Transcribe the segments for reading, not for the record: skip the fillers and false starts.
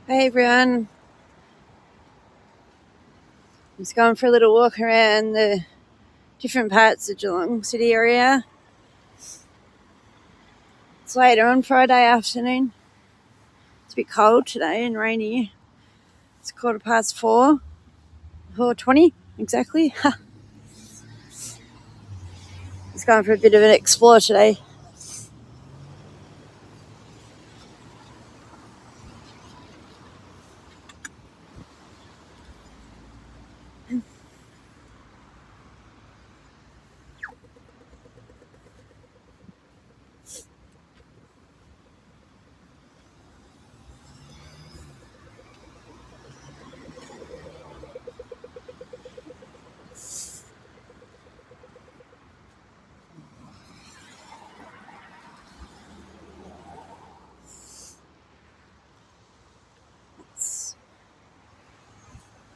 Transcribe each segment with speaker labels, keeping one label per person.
Speaker 1: Hey everyone, I'm just going for a little walk around the different parts of Geelong City area. It's later on Friday afternoon. It's a bit cold today and rainy. It's 4:15, 4:20 exactly. Just going for a bit of an explore today.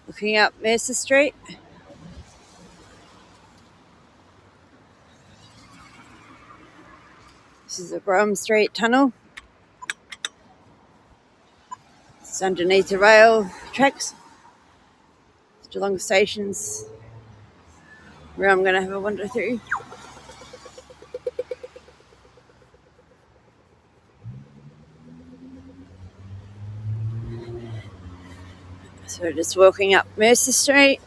Speaker 1: Looking up Mercer Street. This is the Brougham Street tunnel. It's underneath the rail tracks. Geelong Station's where I'm going to have a wander through. So we're just walking up Mercer Street.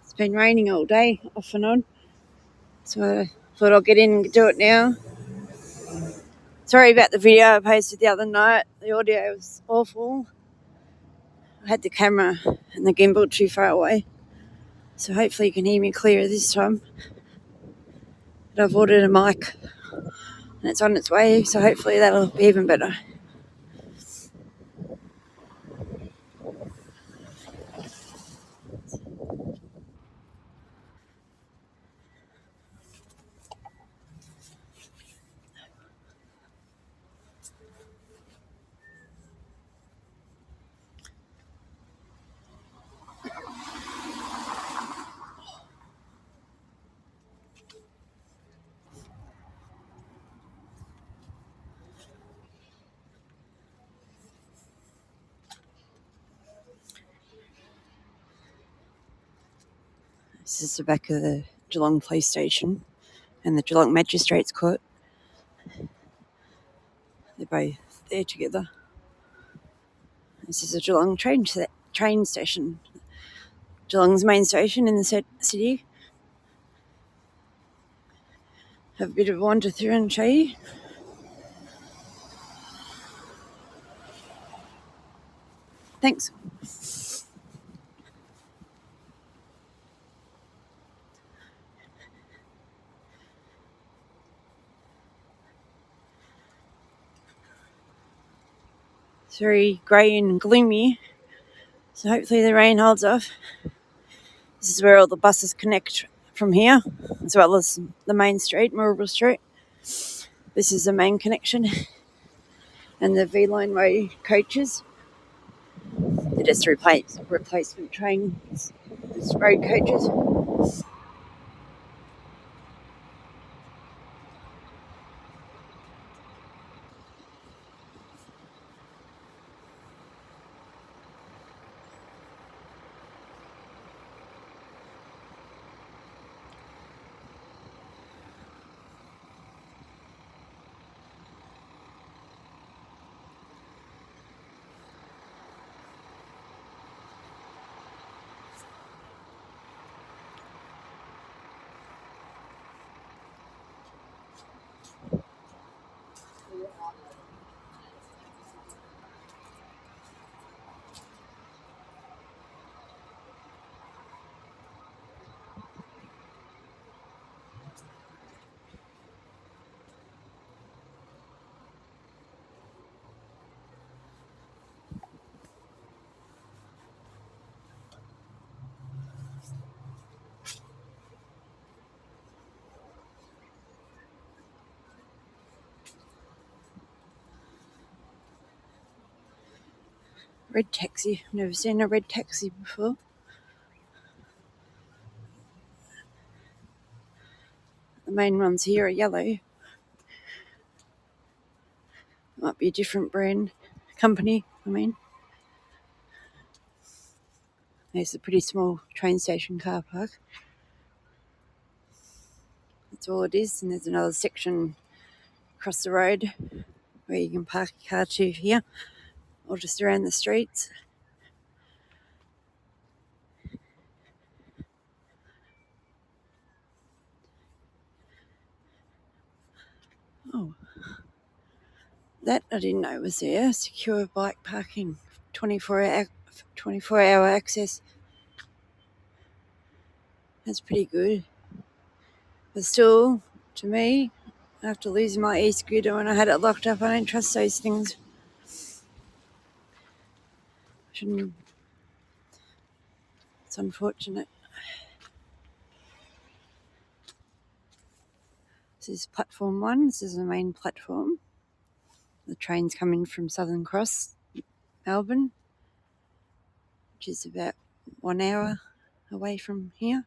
Speaker 1: It's been raining all day, off and on. So I thought I'll get in and do it now. Sorry about the video I posted the other night. The audio was awful. I had the camera and the gimbal too far away. So hopefully you can hear me clearer this time. But I've ordered a mic and it's on its way, so hopefully that'll be even better. This is the back of the Geelong Police Station and the Geelong Magistrates Court. They're both there together. This is a Geelong train station. Geelong's main station in the city. Have a bit of a wander through and show you. Thanks. It's very grey and gloomy, so hopefully the rain holds off. This is where all the buses connect from here, as well as the main street, Marlborough Street. This is the main connection, and the V-Line Road coaches. They're just replacement trains, these road coaches. Red taxi. I've never seen a red taxi before. The main ones here are yellow. Might be a different brand. Company, I mean. There's a pretty small train station car park. That's all it is. And there's another section across the road where you can park your car to here or just around the streets. Oh, that I didn't know was there. Secure bike parking, 24-hour access. That's pretty good. But still, to me, after losing my e-scooter when I had it locked up, I don't trust those things. Shouldn't. It's unfortunate. This is platform 1. This is the main platform. The train's coming from Southern Cross, Melbourne, which is about 1 hour away from here.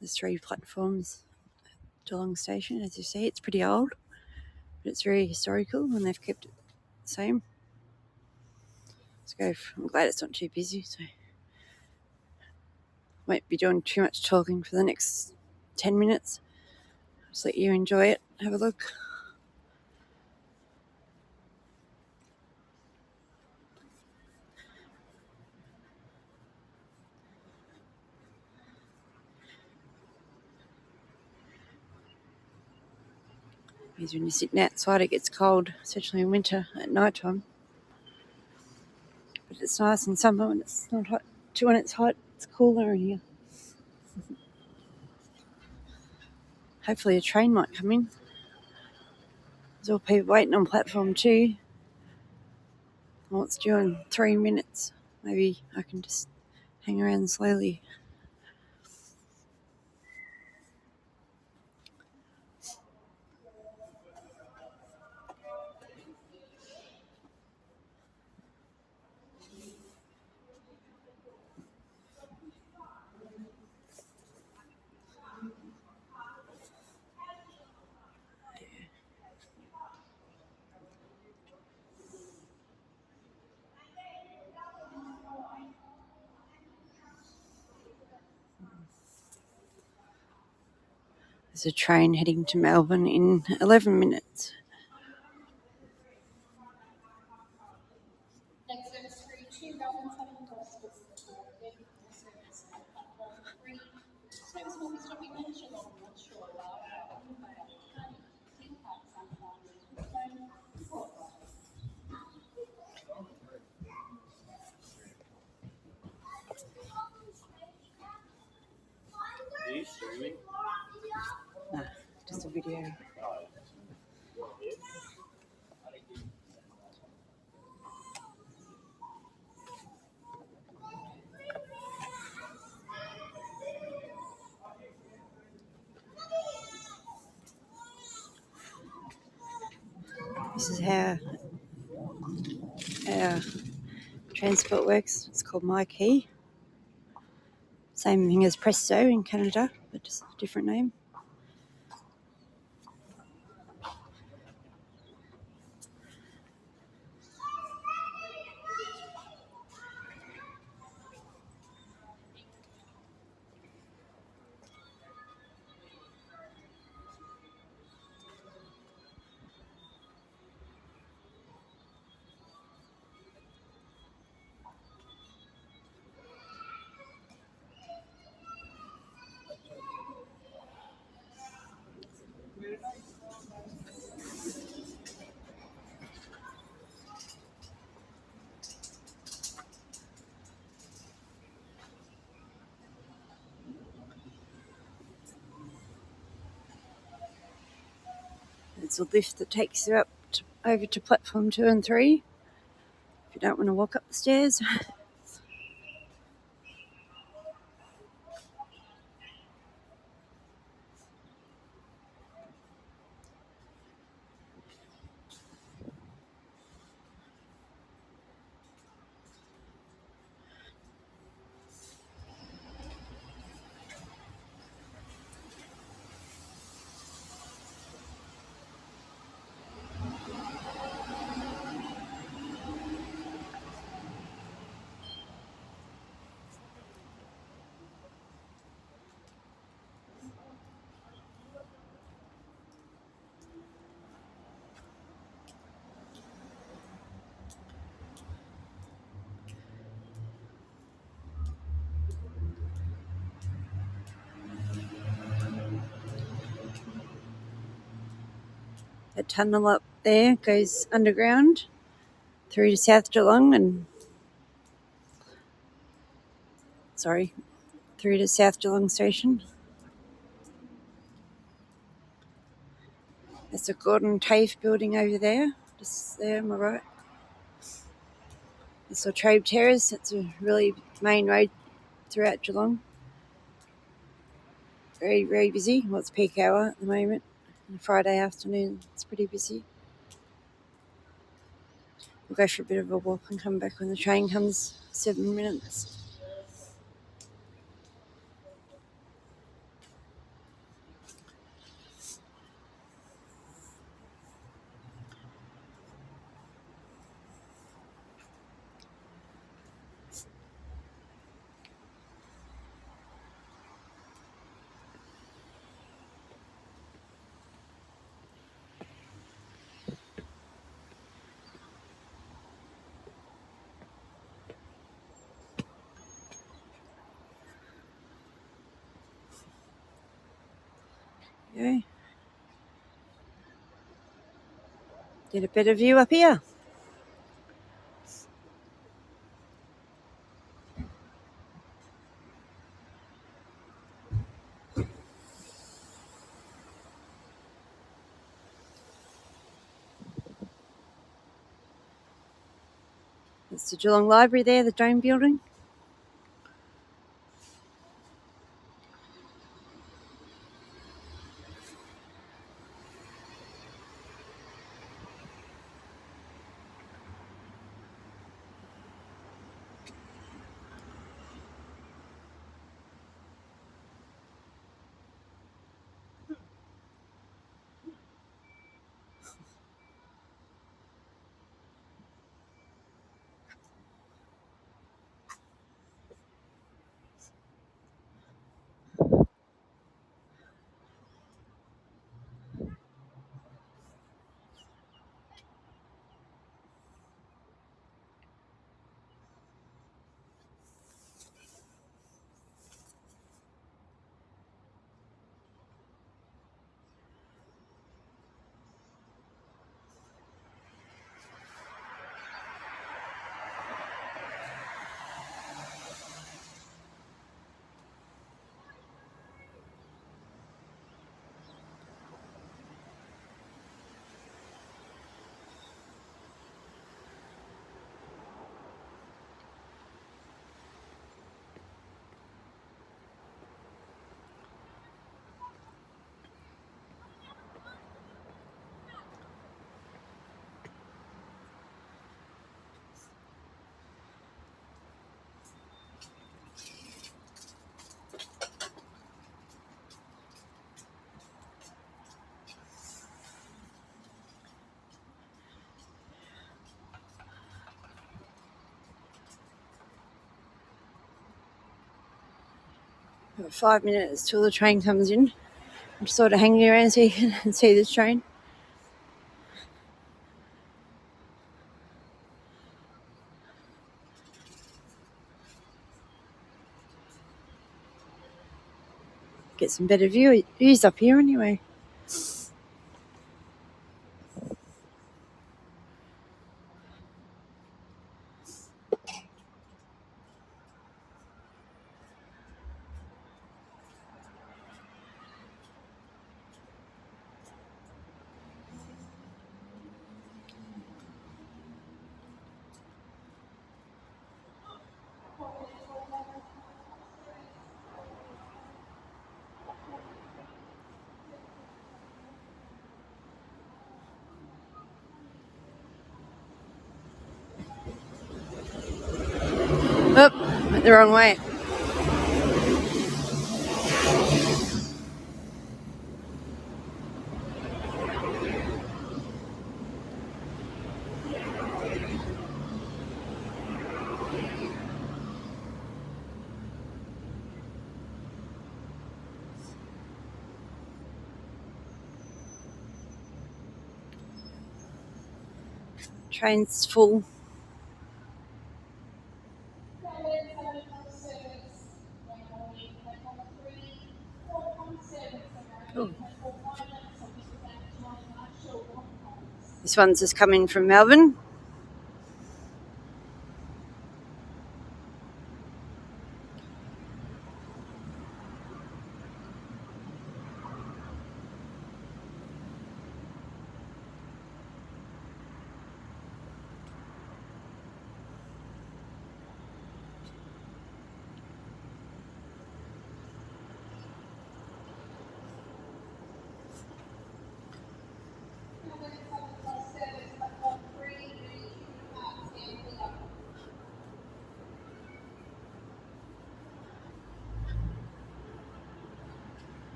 Speaker 1: There's 3 platforms. Geelong Station, as you see, it's pretty old, but it's very historical and they've kept it the same. Let's go. I'm glad it's not too busy, so won't be doing too much talking for the next 10 minutes. Just let you enjoy it. Have a look. Because when you're sitting outside, it gets cold, especially in winter at night time. But it's nice in summer when it's not hot. When it's hot, it's cooler in here. Hopefully a train might come in. There's all people waiting on platform 2. Well, it's due in 3 minutes. Maybe I can just hang around slowly. There's a train heading to Melbourne in 11 minutes.
Speaker 2: Are you streaming?
Speaker 1: No, just a video. This is how our transport works. It's called My Key. Same thing as Presto in Canada, but just a different name. It's a lift that takes you over to platform 2 and 3 if you don't want to walk up the stairs. tunnel up there, goes underground through to South Geelong through to South Geelong Station. There's a Gordon TAFE building over there, just there on my right. There's a Trabe Terrace. It's a really main road throughout Geelong. Very, very busy. Well, it's peak hour at the moment. On a Friday afternoon, it's pretty busy. We'll go for a bit of a walk and come back when the train comes, 7 minutes. Yeah. Get a better view up here. It's the Geelong Library there, the dome building. Got 5 minutes till the train comes in. I'm just sort of hanging around so you can see this train. Get some better views up here anyway. Oh, went the wrong way. Train's full. Oh. This one's just come in from Melbourne.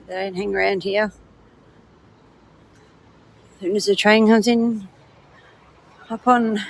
Speaker 1: They don't hang around here. As soon as the train comes in, hop on.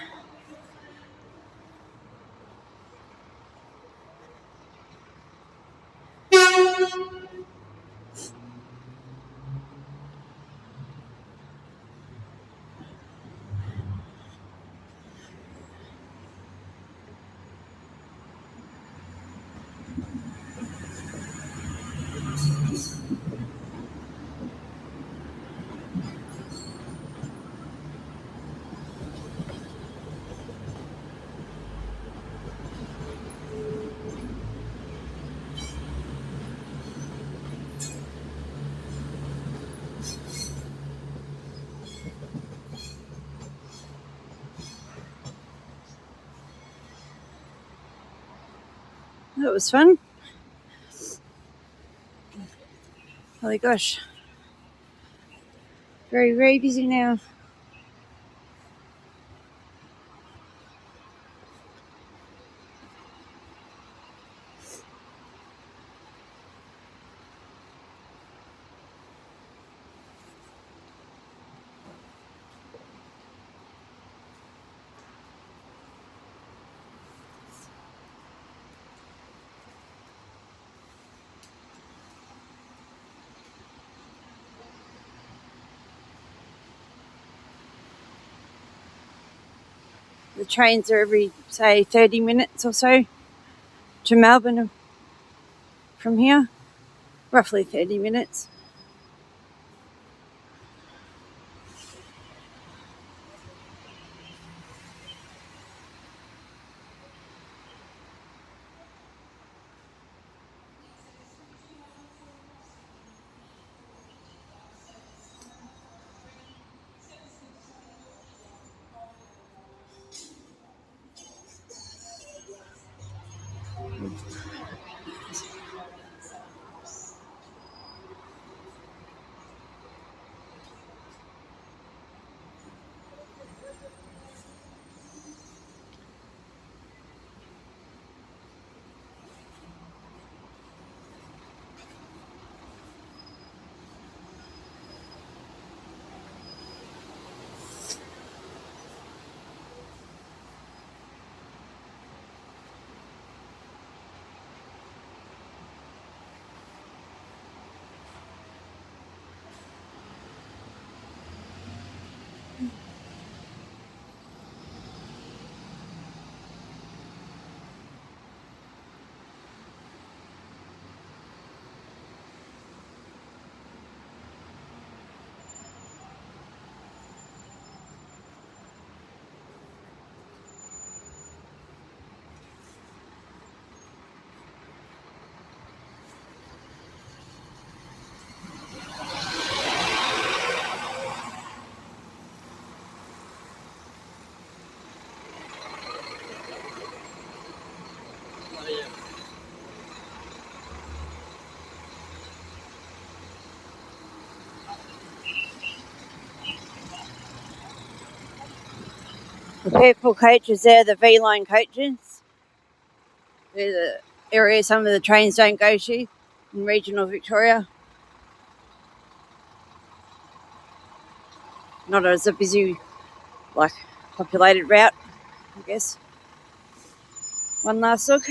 Speaker 1: That was fun. Holy gosh. Very, very busy now. The trains are every, say, 30 minutes or so to Melbourne from here. Roughly 30 minutes. The purple coaches there, the V-line coaches. They're the area some of the trains don't go to in regional Victoria. Not as a busy, populated route, I guess. One last look.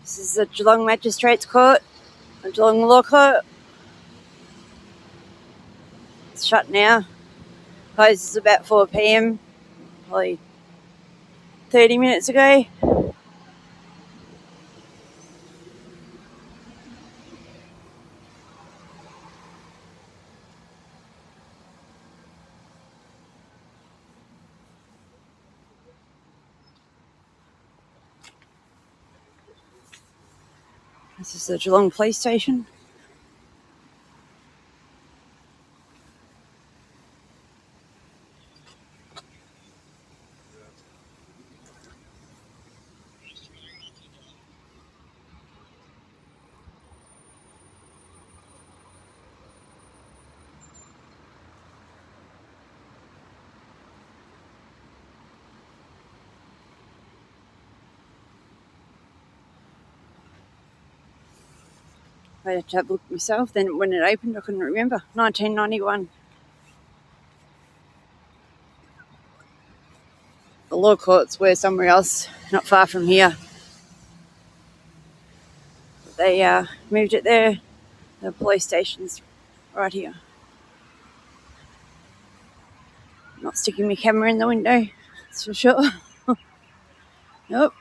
Speaker 1: This is the Geelong Magistrates Court, the Geelong Law Court. It's shut now. Closes about 4 p.m, probably 30 minutes ago. This is the Geelong Police Station. I had to have a look myself. Then when it opened, I couldn't remember. 1991. The law courts were somewhere else, not far from here. They moved it there. The police station's right here. Not sticking my camera in the window, that's for sure. Nope.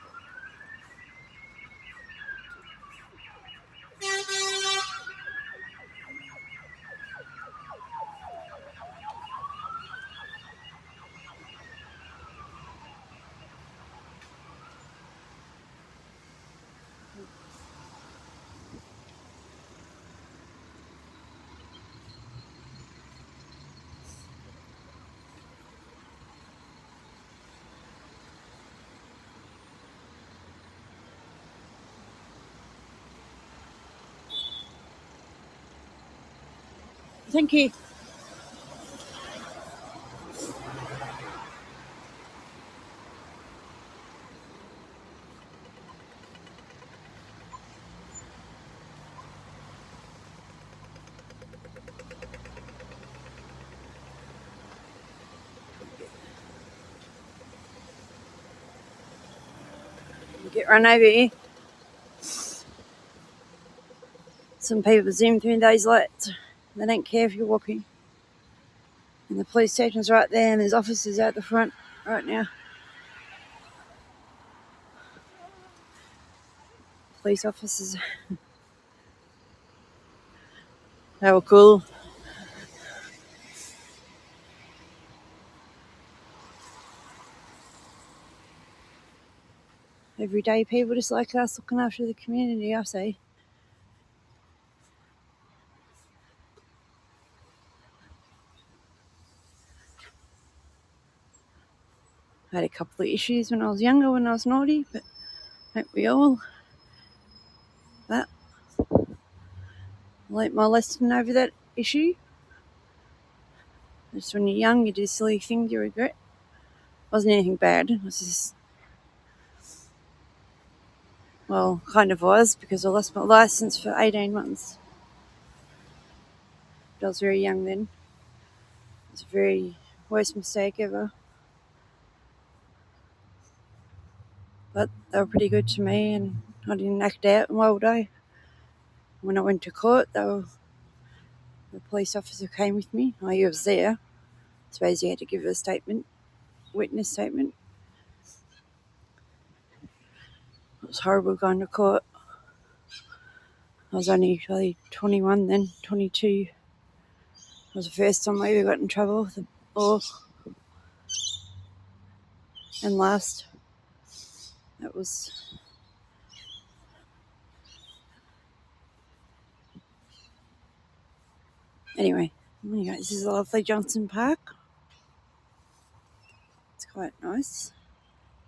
Speaker 1: Thank you. Get run over here. Some people zoom through those lights. They don't care if you're walking. And the police station's right there, and there's officers out the front right now. Police officers. They were cool. Everyday people just like us looking after the community, I say. I had a couple of issues when I was younger, when I was naughty, but don't we all? But I learnt my lesson over that issue. Just when you're young, you do silly things you regret. It wasn't anything bad. It was just, well, kind of was, because I lost my license for 18 months. I was very young then. It was the very worst mistake ever. But they were pretty good to me, and I didn't act out, and why would I? When I went to court, the police officer came with me. He was there. I suppose he had to give a statement, witness statement. It was horrible going to court. I was only probably 21 then, 22. It was the first time I ever got in trouble with the law. And last, that was... Anyway, this is a lovely Johnson Park. It's quite nice.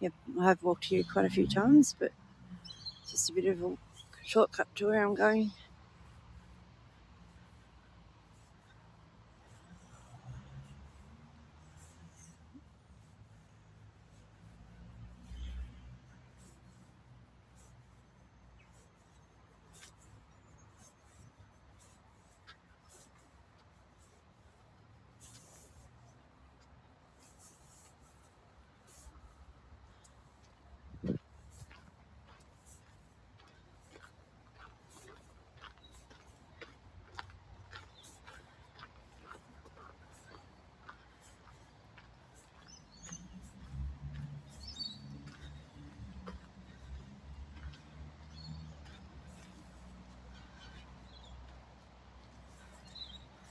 Speaker 1: Yep, I have walked here quite a few times, but it's just a bit of a shortcut to where I'm going.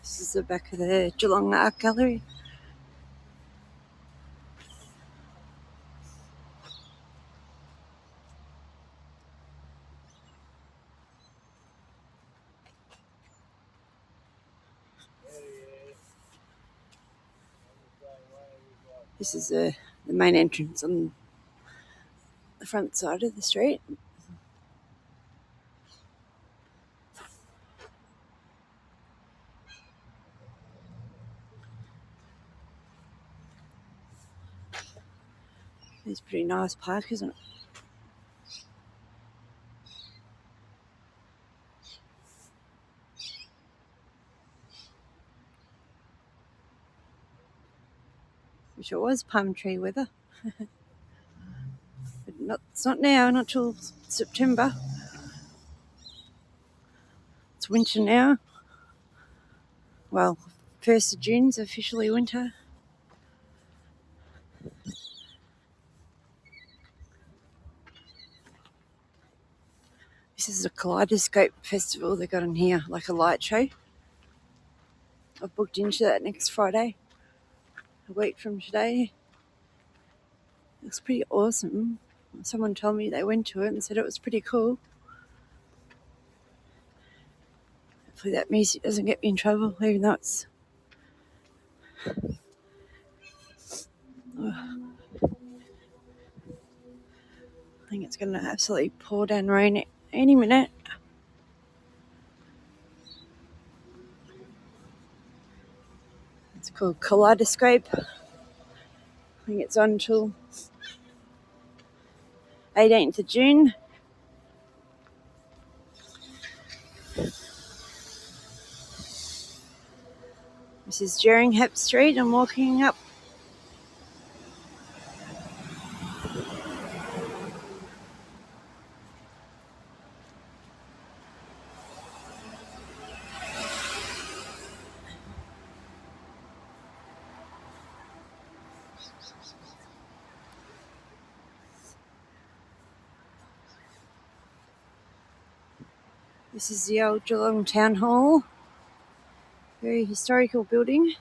Speaker 1: This is the back of the Geelong Art Gallery. This is the main entrance on the front side of the street. It's a pretty nice park, isn't it? Wish it was palm tree weather. But it's not now, not till September. It's winter now. Well, 1st of June's officially winter. This is a kaleidoscope festival they got in here, like a light show. I've booked into that next Friday, a week from today. Looks pretty awesome. Someone told me they went to it and said it was pretty cool. Hopefully that music doesn't get me in trouble, even though it's... I think it's going to absolutely pour down rain any minute. It's called Kaleidoscope. I think it's on until 18th of June. This is Jeringhap Street. I'm walking up. This is the old Geelong Town Hall. Very historical building.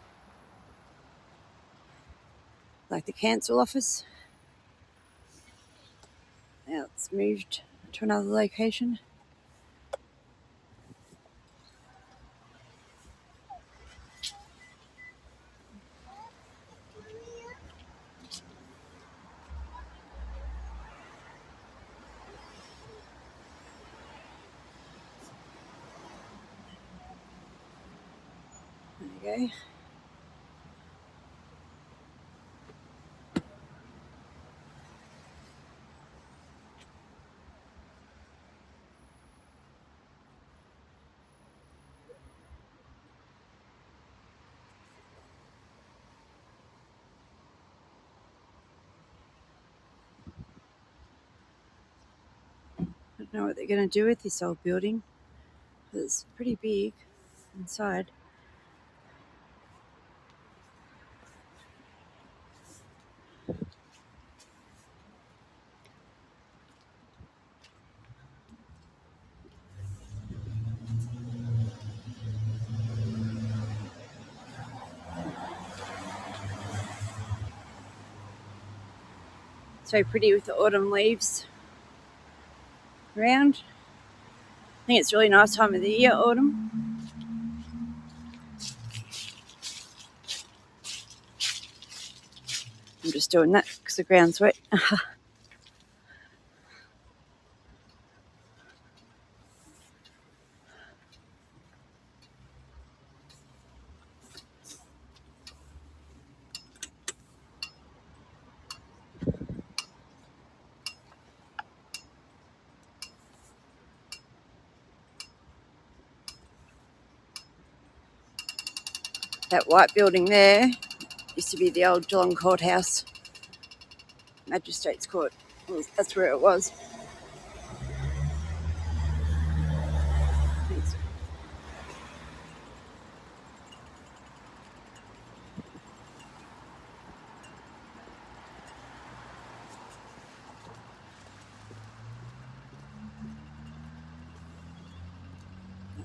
Speaker 1: Like the council office. Now it's moved to another location. There you go. I don't know what they're going to do with this old building. It's pretty big inside. So pretty with the autumn leaves around. I think it's a really nice time of the year, autumn. I'm just doing that because the ground's wet. That white building there used to be the old Geelong Courthouse, Magistrates Court. Well, that's where it was. Thanks.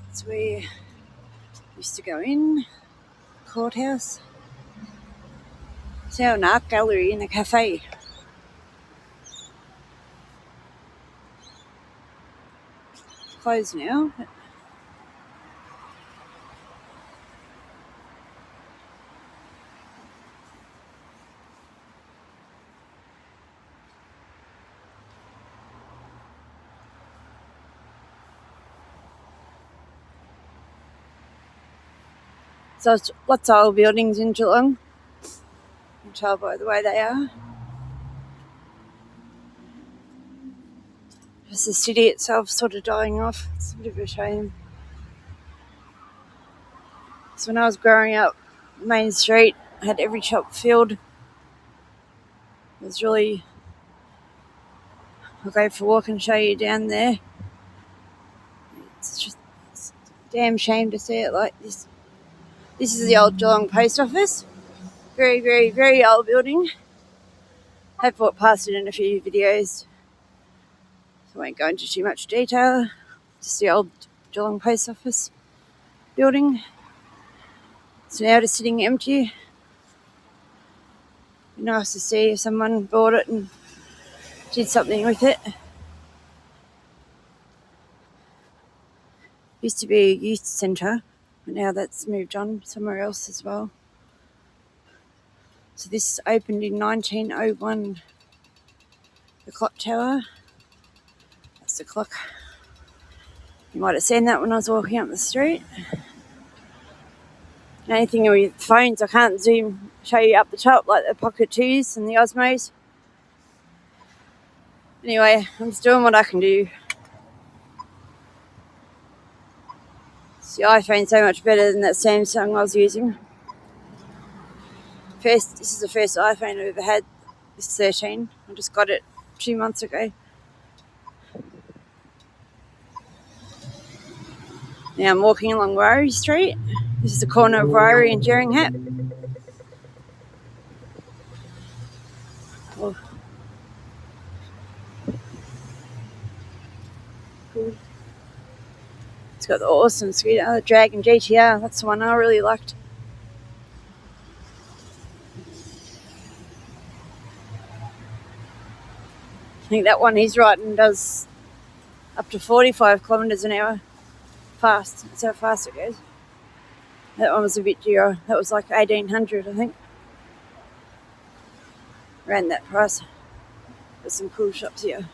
Speaker 1: That's where Used to go in. Courthouse. It's now an art gallery and a cafe. Closed now. So it's lots of old buildings in Geelong. You can tell by the way they are. Just the city itself sort of dying off. It's a bit of a shame. So when I was growing up, Main Street had every shop filled. It was really... I'll go for a walk and show you down there. It's a damn shame to see it like this. This is the old Geelong Post Office. Very, very, very old building. I've walked past it in a few videos, so I won't go into too much detail. Just the old Geelong Post Office building. It's now just sitting empty. Be nice to see if someone bought it and did something with it. Used to be a youth centre, but now that's moved on somewhere else as well. So this opened in 1901. The clock tower. That's the clock. You might have seen that when I was walking up the street. The only thing with phones, I can't show you up the top like the Pocket 2s and the Osmos. Anyway, I'm just doing what I can do. The iPhone's so much better than that Samsung I was using. This is the first iPhone I've ever had. This 13. I just got it 2 months ago. Now I'm walking along Ryrie Street. This is the corner of Ryrie and Jerringham. Oh. Cool. It's got the awesome scooter, the Dragon GTR. That's the one I really liked. I think that one he's riding does up to 45 kilometres an hour. Fast. That's how fast it goes. That one was a bit dearer. That was like 1,800, I think. Around that price. There's some cool shops here.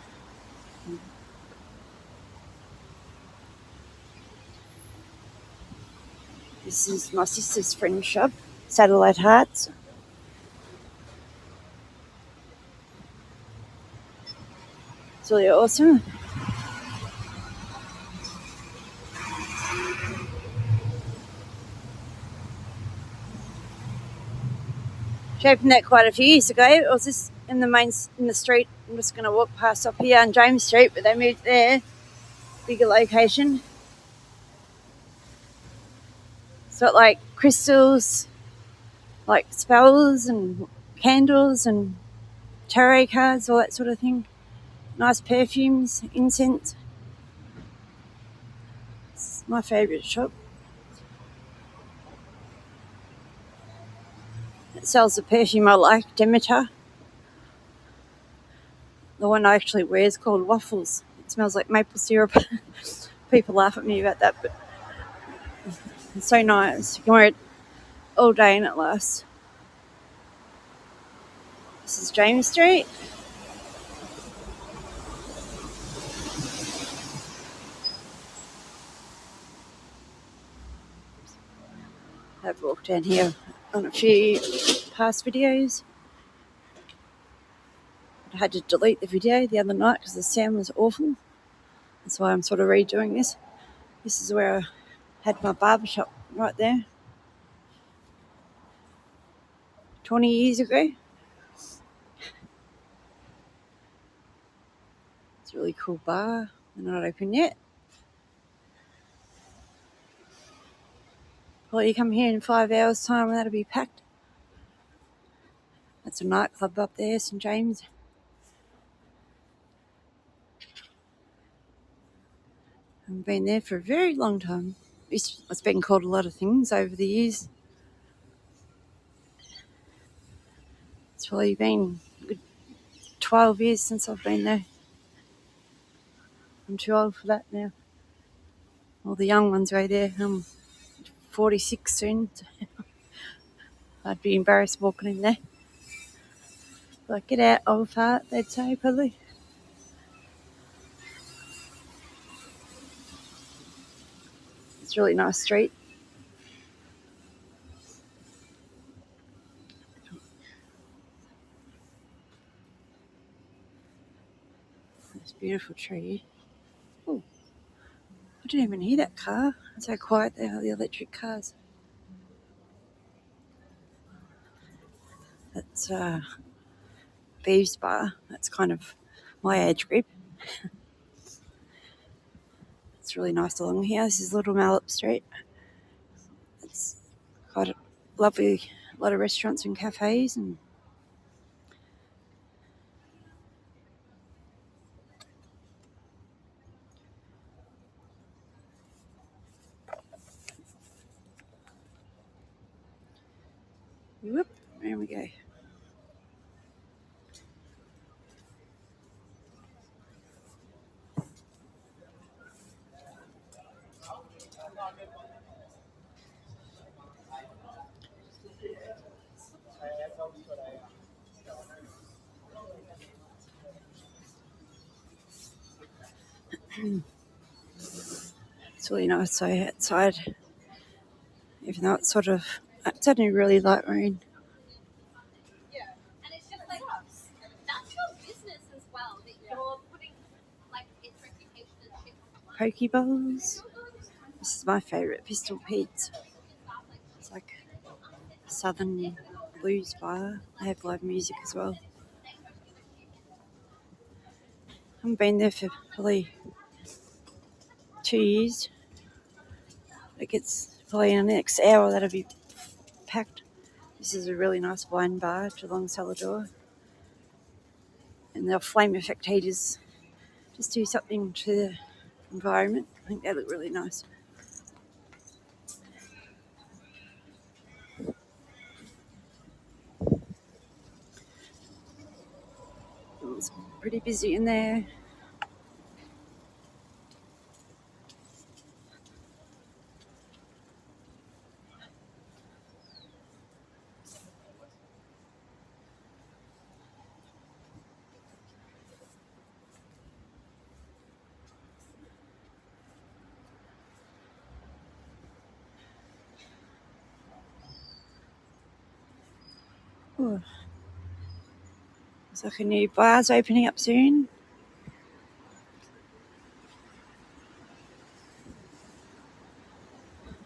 Speaker 1: This is my sister's friend's shop, Satellite Hearts. It's really awesome. She opened that quite a few years ago. It was just in the street. I'm just going to walk past up here on James Street, but they moved there. Bigger location. It's got like crystals, like spells and candles and tarot cards, all that sort of thing. Nice perfumes, incense. It's my favourite shop. It sells the perfume I like, Demeter. The one I actually wear is called Waffles. It smells like maple syrup. People laugh at me about that, but it's so nice. You can wear it all day and it lasts. This is James Street. I've walked down here on a few past videos. I had to delete the video the other night because the sound was awful. That's why I'm sort of redoing this. This is where I had my barbershop right there. 20 years ago. It's a really cool bar. They're not open yet. Well, you come here in 5 hours' time and that'll be packed. That's a nightclub up there, St James. I haven't been there for a very long time. It's been called a lot of things over the years. It's probably been a good 12 years since I've been there. I'm too old for that now. All the young ones right there. I'm 46 soon. I'd be embarrassed walking in there. Like, get out, old fart, they'd say, probably. It's a really nice street. This beautiful tree. Oh, I didn't even hear that car. It's so quiet there, the electric cars. That's Beeves Bar. That's kind of my age group. It's really nice along here. This is Little Mallet Street. It's quite a lovely, a lot of restaurants and cafes and whoop, there we go. It's really nice outside, even though it's it's only really light rain.
Speaker 3: And it's just like that's your business as well that you're putting like its reputation and shit on the line.
Speaker 1: Pokeballs. This is my favourite, Pistol Pete's. It's like a southern blues bar. They have live music as well. I haven't been there for probably 2 years. It gets probably in the next hour that'll be packed. This is a really nice wine bar, Geelong Salvador. And the flame effect heaters just do something to the environment. I think they look really nice. It's pretty busy in there. Oh, looks like a new bar's opening up soon.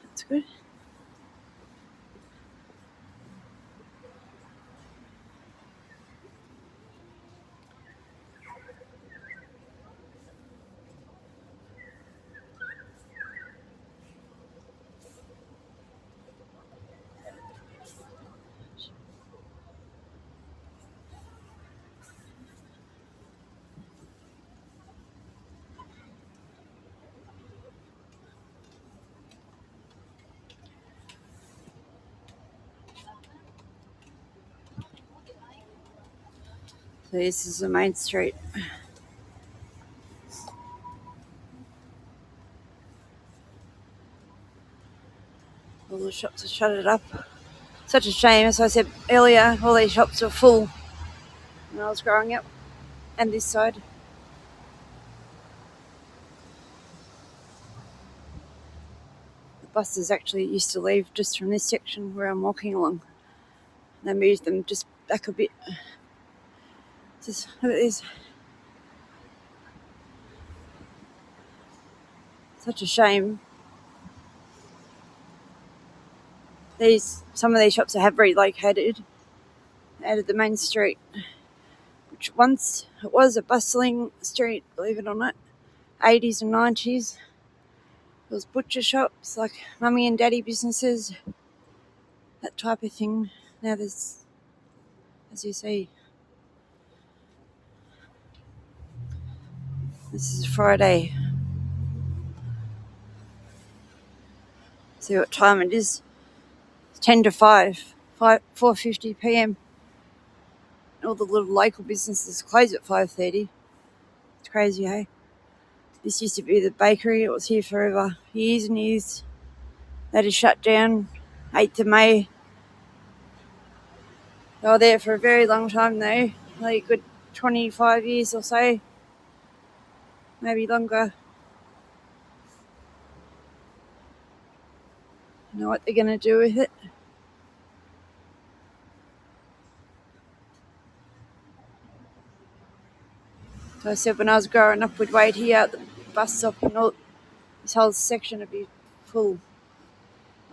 Speaker 1: That's good. So this is the main street. All the shops are shuttered up. Such a shame, as I said earlier, all these shops were full when I was growing up. And this side. The buses actually used to leave just from this section where I'm walking along. They moved them just back a bit. Just look at this. Such a shame. Some of these shops have relocated out of the main street, which once it was a bustling street, believe it or not, 80s and 90s. There was butcher shops, like mummy and daddy businesses, that type of thing. Now there's, as you see, this is Friday. See what time it is. It's 10 to 4:50 p.m. All the little local businesses close at 5:30. It's crazy, hey? This used to be the bakery. It was here forever, years and years. That is shut down 8th of May. They were there for a very long time though, like a good 25 years or so, maybe longer. I know what they're going to do with it. So I said when I was growing up, we'd wait here at the bus stop and all this whole section would be full.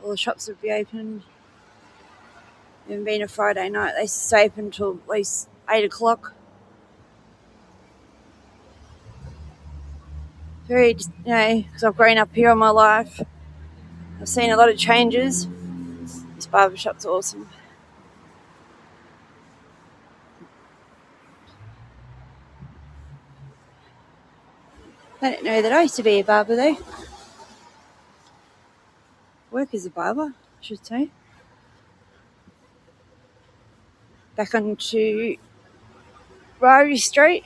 Speaker 1: All the shops would be open. Even being a Friday night, they stay open until at least 8 o'clock. Very, because I've grown up here all my life, I've seen a lot of changes. This barbershop's awesome. I didn't know that I used to be a barber though. Work as a barber, I should say. Back onto Ryrie Street.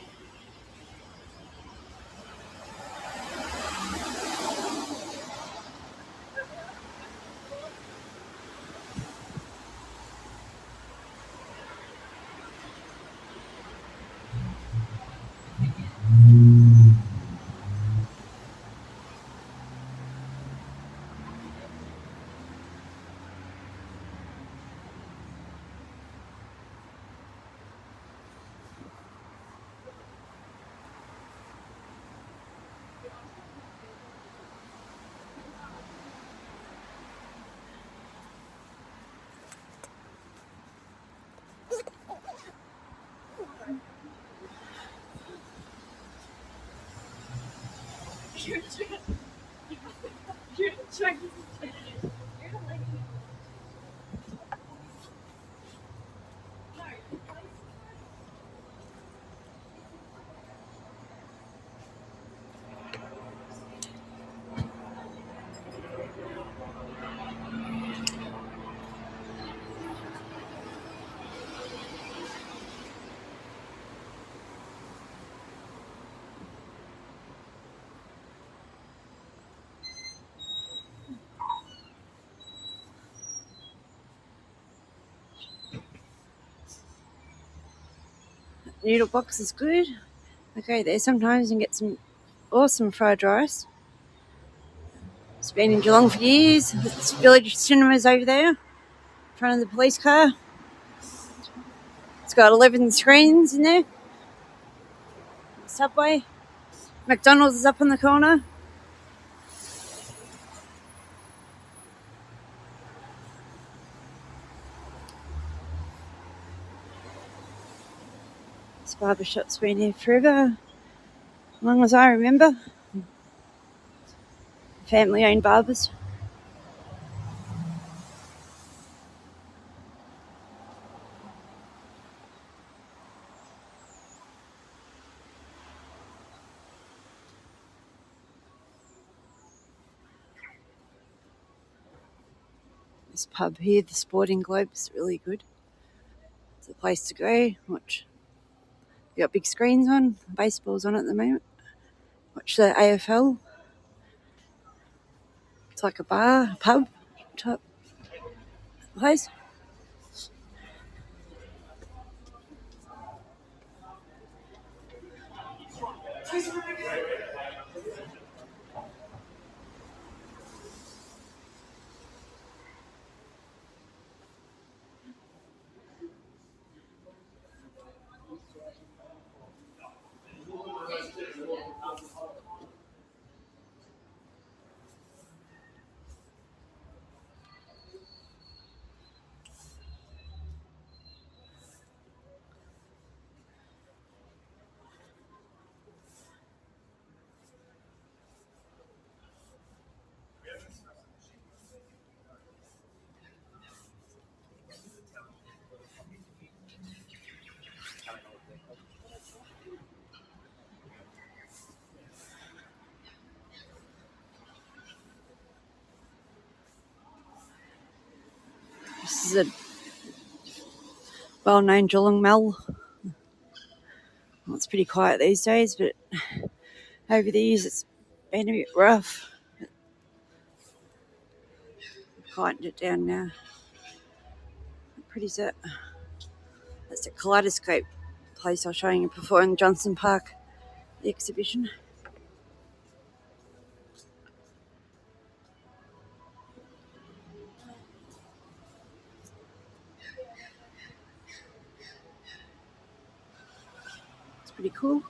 Speaker 1: Noodle box is good. I go there sometimes and get some awesome fried rice. It's been in Geelong for years. It's Village Cinemas over there, in front of the police car. It's got 11 screens in there. Subway. McDonald's is up on the corner. This barbershop's been here forever, as long as I remember. Family-owned barbers. This pub here, the Sporting Globe, is really good. It's a place to go. Watch. You got big screens on. Baseball's on at the moment. Watch the AFL. It's like a bar, a pub type place. This is a well-known Geelong mill. Well, it's pretty quiet these days, but over the years it's been a bit rough. I've quietened it down now. Pretty set. That's the kaleidoscope place I was showing you before in Johnson Park, the exhibition. It's pretty cool.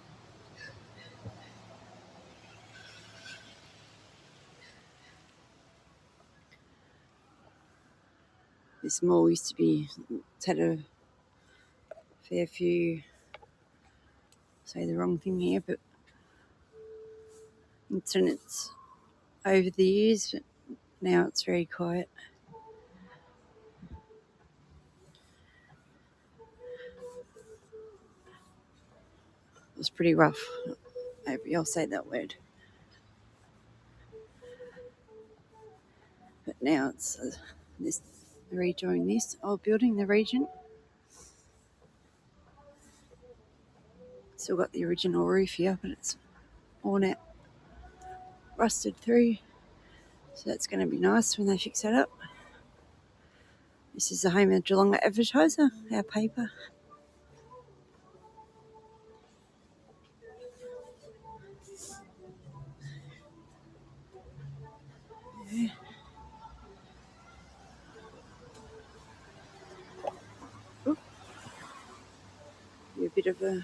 Speaker 1: This mall used to be, it's had a fair few, say the wrong thing here, but incidents over the years, but now it's very quiet. It was pretty rough. Maybe I'll say that word. But now it's redoing this old building, the Regent. Still got the original roof here, but it's worn out, rusted through. So that's going to be nice when they fix that up. This is the home of Geelong Advertiser, our paper. Yeah. Ooh. A bit of a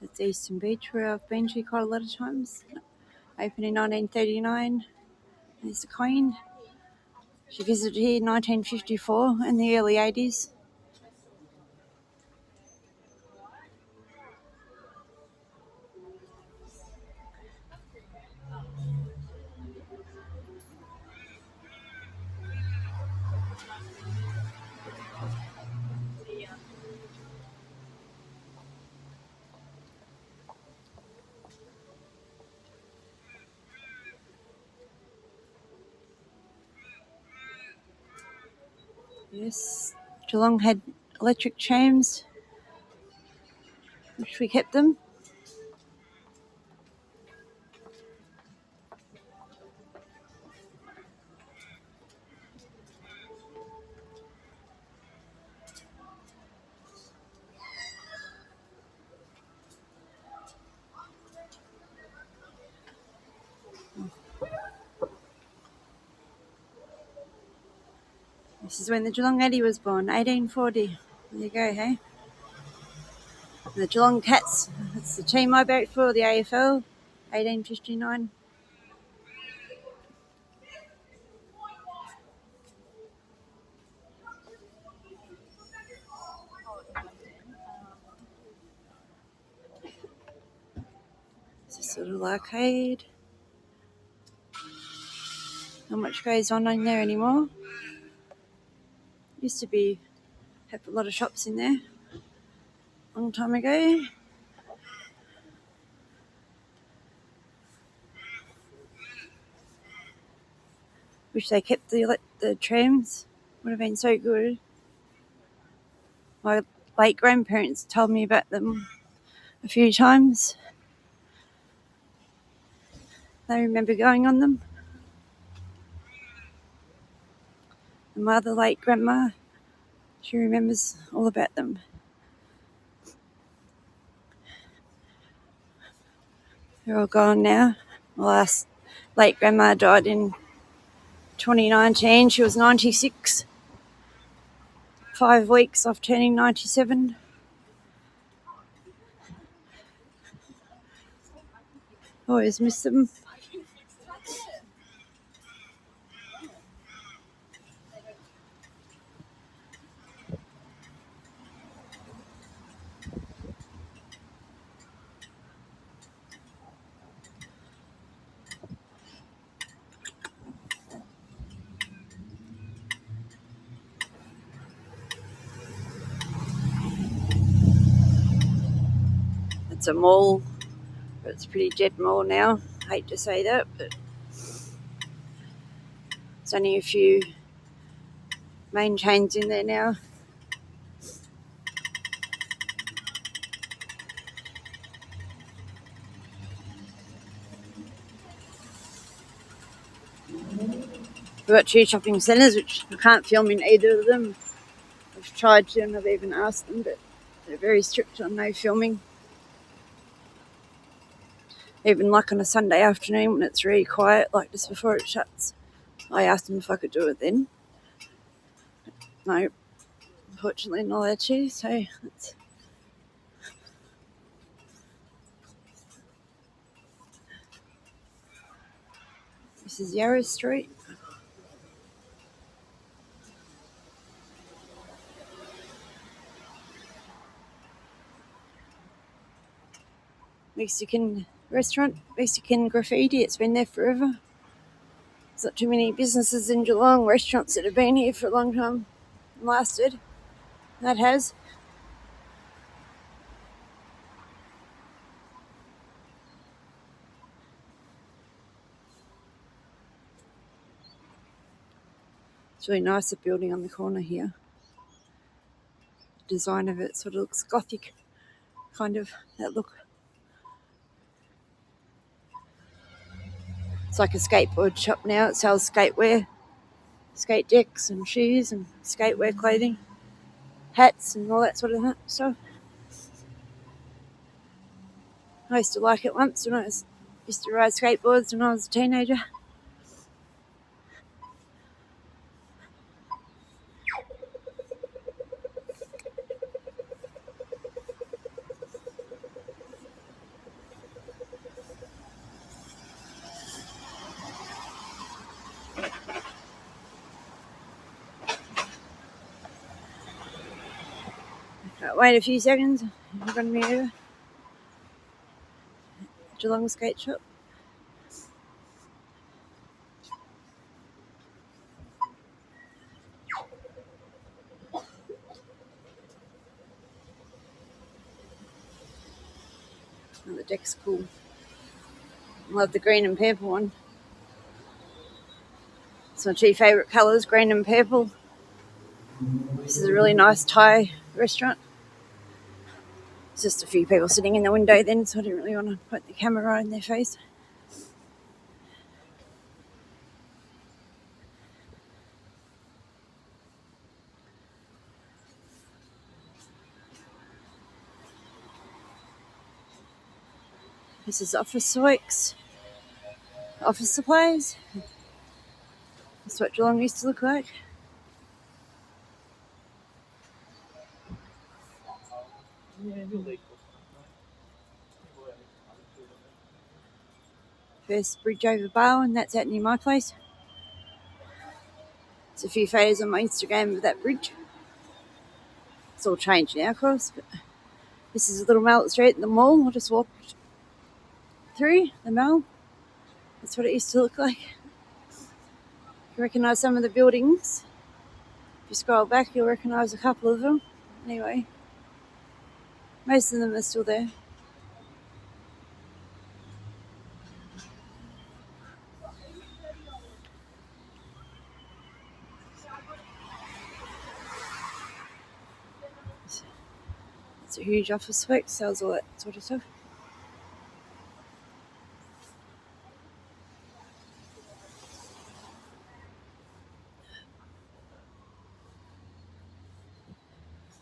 Speaker 1: It's Eastern Beach, where I've been to quite a lot of times. Opened in 1939. There's the Queen. She visited here in 1954 in the early 80s. Yes, Geelong had electric trams. Wish we kept them. This is when the Geelong Eddie was born, 1840. There you go, hey? And the Geelong Cats, that's the team I vote for, the AFL, 1859. It's this little arcade. Not much goes on in there anymore. Used to have a lot of shops in there a long time ago. Wish they kept the trams. Would have been so good. My late grandparents told me about them a few times. They remember going on them. And my other late grandma, she remembers all about them. They're all gone now. My last late grandma died in 2019. She was 96. 5 weeks off turning 97. Always miss them. It's a mall, but it's a pretty dead mall now. I hate to say that, but there's only a few main chains in there now. We've got 2 shopping centres, which I can't film in either of them. I've tried to, and I've even asked them, but they're very strict on no filming. Even like on a Sunday afternoon when it's really quiet, like just before it shuts, I asked them if I could do it then. No, unfortunately not allowed to, so that's... This is Yarra Street. Mexican restaurant, Mexican graffiti. It's been there forever. There's not too many businesses in Geelong, restaurants that have been here for a long time and lasted. That has. It's really nice, the building on the corner here. The design of it sort of looks gothic, kind of, that look. It's like a skateboard shop now. It sells skatewear, skate decks and shoes and skatewear clothing, hats and all that sort of stuff. I used to like it once when I used to ride skateboards when I was a teenager. Wait a few seconds. You're running me over. Geelong skate shop. Oh, the deck's cool. I love the green and purple one. It's my 2 favourite colours, green and purple. This is a really nice Thai restaurant. There's just a few people sitting in the window then, so I didn't really want to put the camera right in their face. This is Office Works. Office supplies. That's what Geelong used to look like. First bridge over Barwon, that's out near my place. There's a few photos on my Instagram of that bridge. It's all changed now, of course, but this is a little Mallet Street in the mall. I just walked through the mall. That's what it used to look like. You can recognise some of the buildings. If you scroll back, you'll recognise a couple of them. Anyway, most of them are still there. It's a huge office work, sells all that sort of stuff.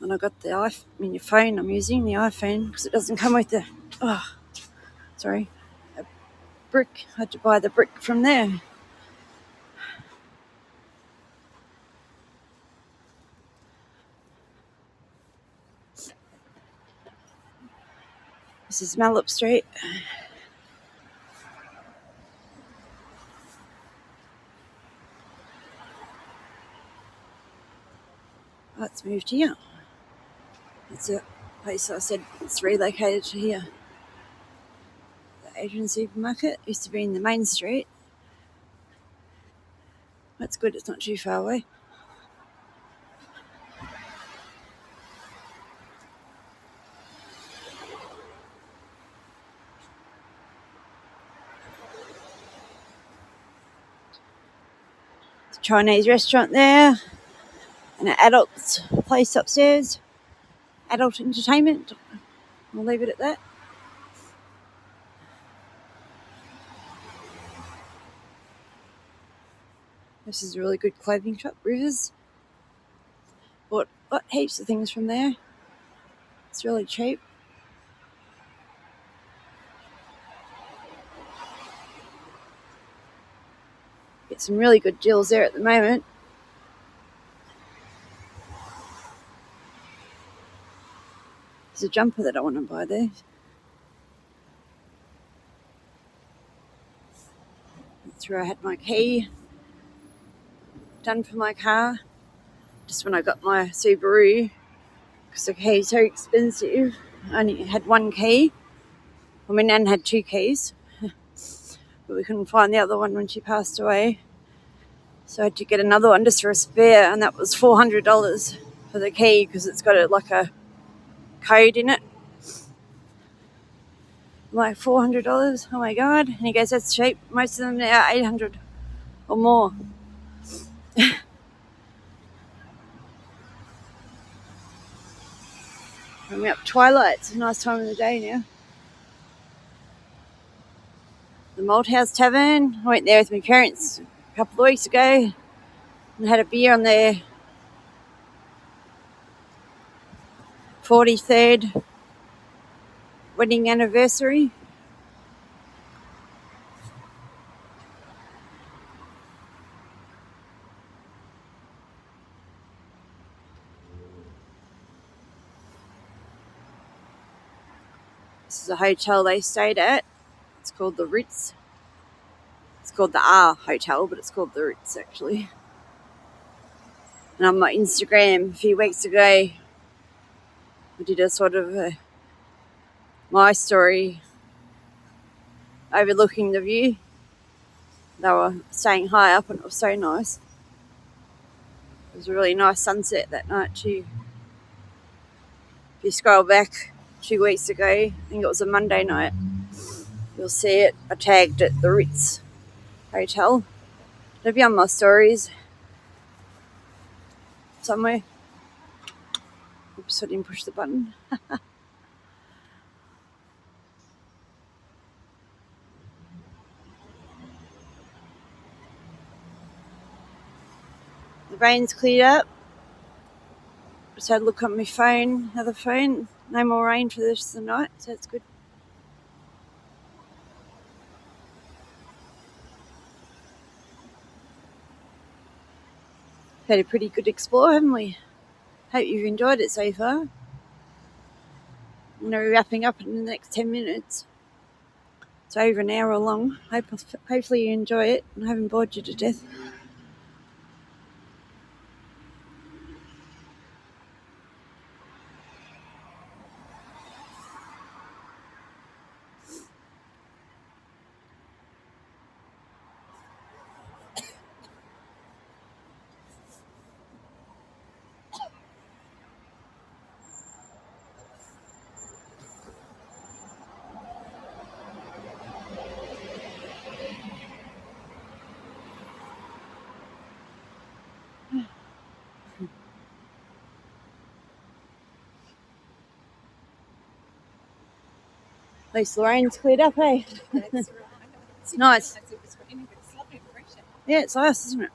Speaker 1: And I got your phone I'm using, the iPhone, because it doesn't come with the, a brick. I had to buy the brick from there. This is Mallet Street. Oh, it's moved here. It's a place I said it's relocated to here. The Asian supermarket used to be in the main street. That's good, it's not too far away. Chinese restaurant there, and an adults place upstairs. Adult entertainment. I'll leave it at that. This is a really good clothing shop, Rivers. Bought heaps of things from there. It's really cheap. Get some really good deals there at the moment. There's a jumper that I want to buy there. That's where I had my key done for my car. Just when I got my Subaru, because the key's so expensive. I only had one key. Well, my nan had two keys, but we couldn't find the other one when she passed away. So I had to get another one just for a spare, and that was $400 for the key because it's got a code in it. I'm like, $400? Oh my God. And he goes, that's cheap. Most of them now are $800 or more. Coming up twilight. It's a nice time of the day now. The Malthouse Tavern. I went there with my parents a couple of weeks ago and had a beer on their 43rd wedding anniversary. This is a hotel they stayed at. It's called the Ritz. It's called the R Hotel, but it's called the Ritz actually. And on my Instagram a few weeks ago, I did a sort of my story overlooking the view. They were staying high up and it was so nice. It was a really nice sunset that night too. If you scroll back 2 weeks ago, I think it was a Monday night, you'll see it. I tagged it the Ritz Hotel. It'll be on my stories somewhere. Oops, I didn't push the button. The rain's cleared up. Just had a look on my phone, another phone. No more rain for the rest of the night, so that's good. Had a pretty good explore, haven't we? Hope you've enjoyed it so far. I'm going to be wrapping up in the next 10 minutes. It's over an hour long. Hopefully you enjoy it and I haven't bored you to death. At least the rain's cleared up, eh?
Speaker 3: That's right.
Speaker 1: It's nice.
Speaker 3: As it was raining, but it's lovely and fresh.
Speaker 1: Yeah, it's nice, isn't it?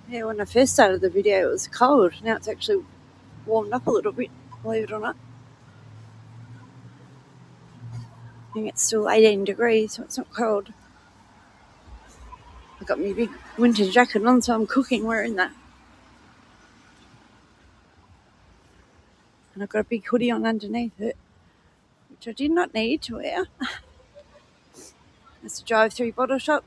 Speaker 1: Yeah, when I first started the video, it was cold. Now it's actually warmed up a little bit, believe it or not. I think it's still 18 degrees, so it's not cold. I've got my big winter jacket on, so I'm cooking wearing that. And I've got a big hoodie on underneath it, which I did not need to wear. It's a drive-through bottle shop.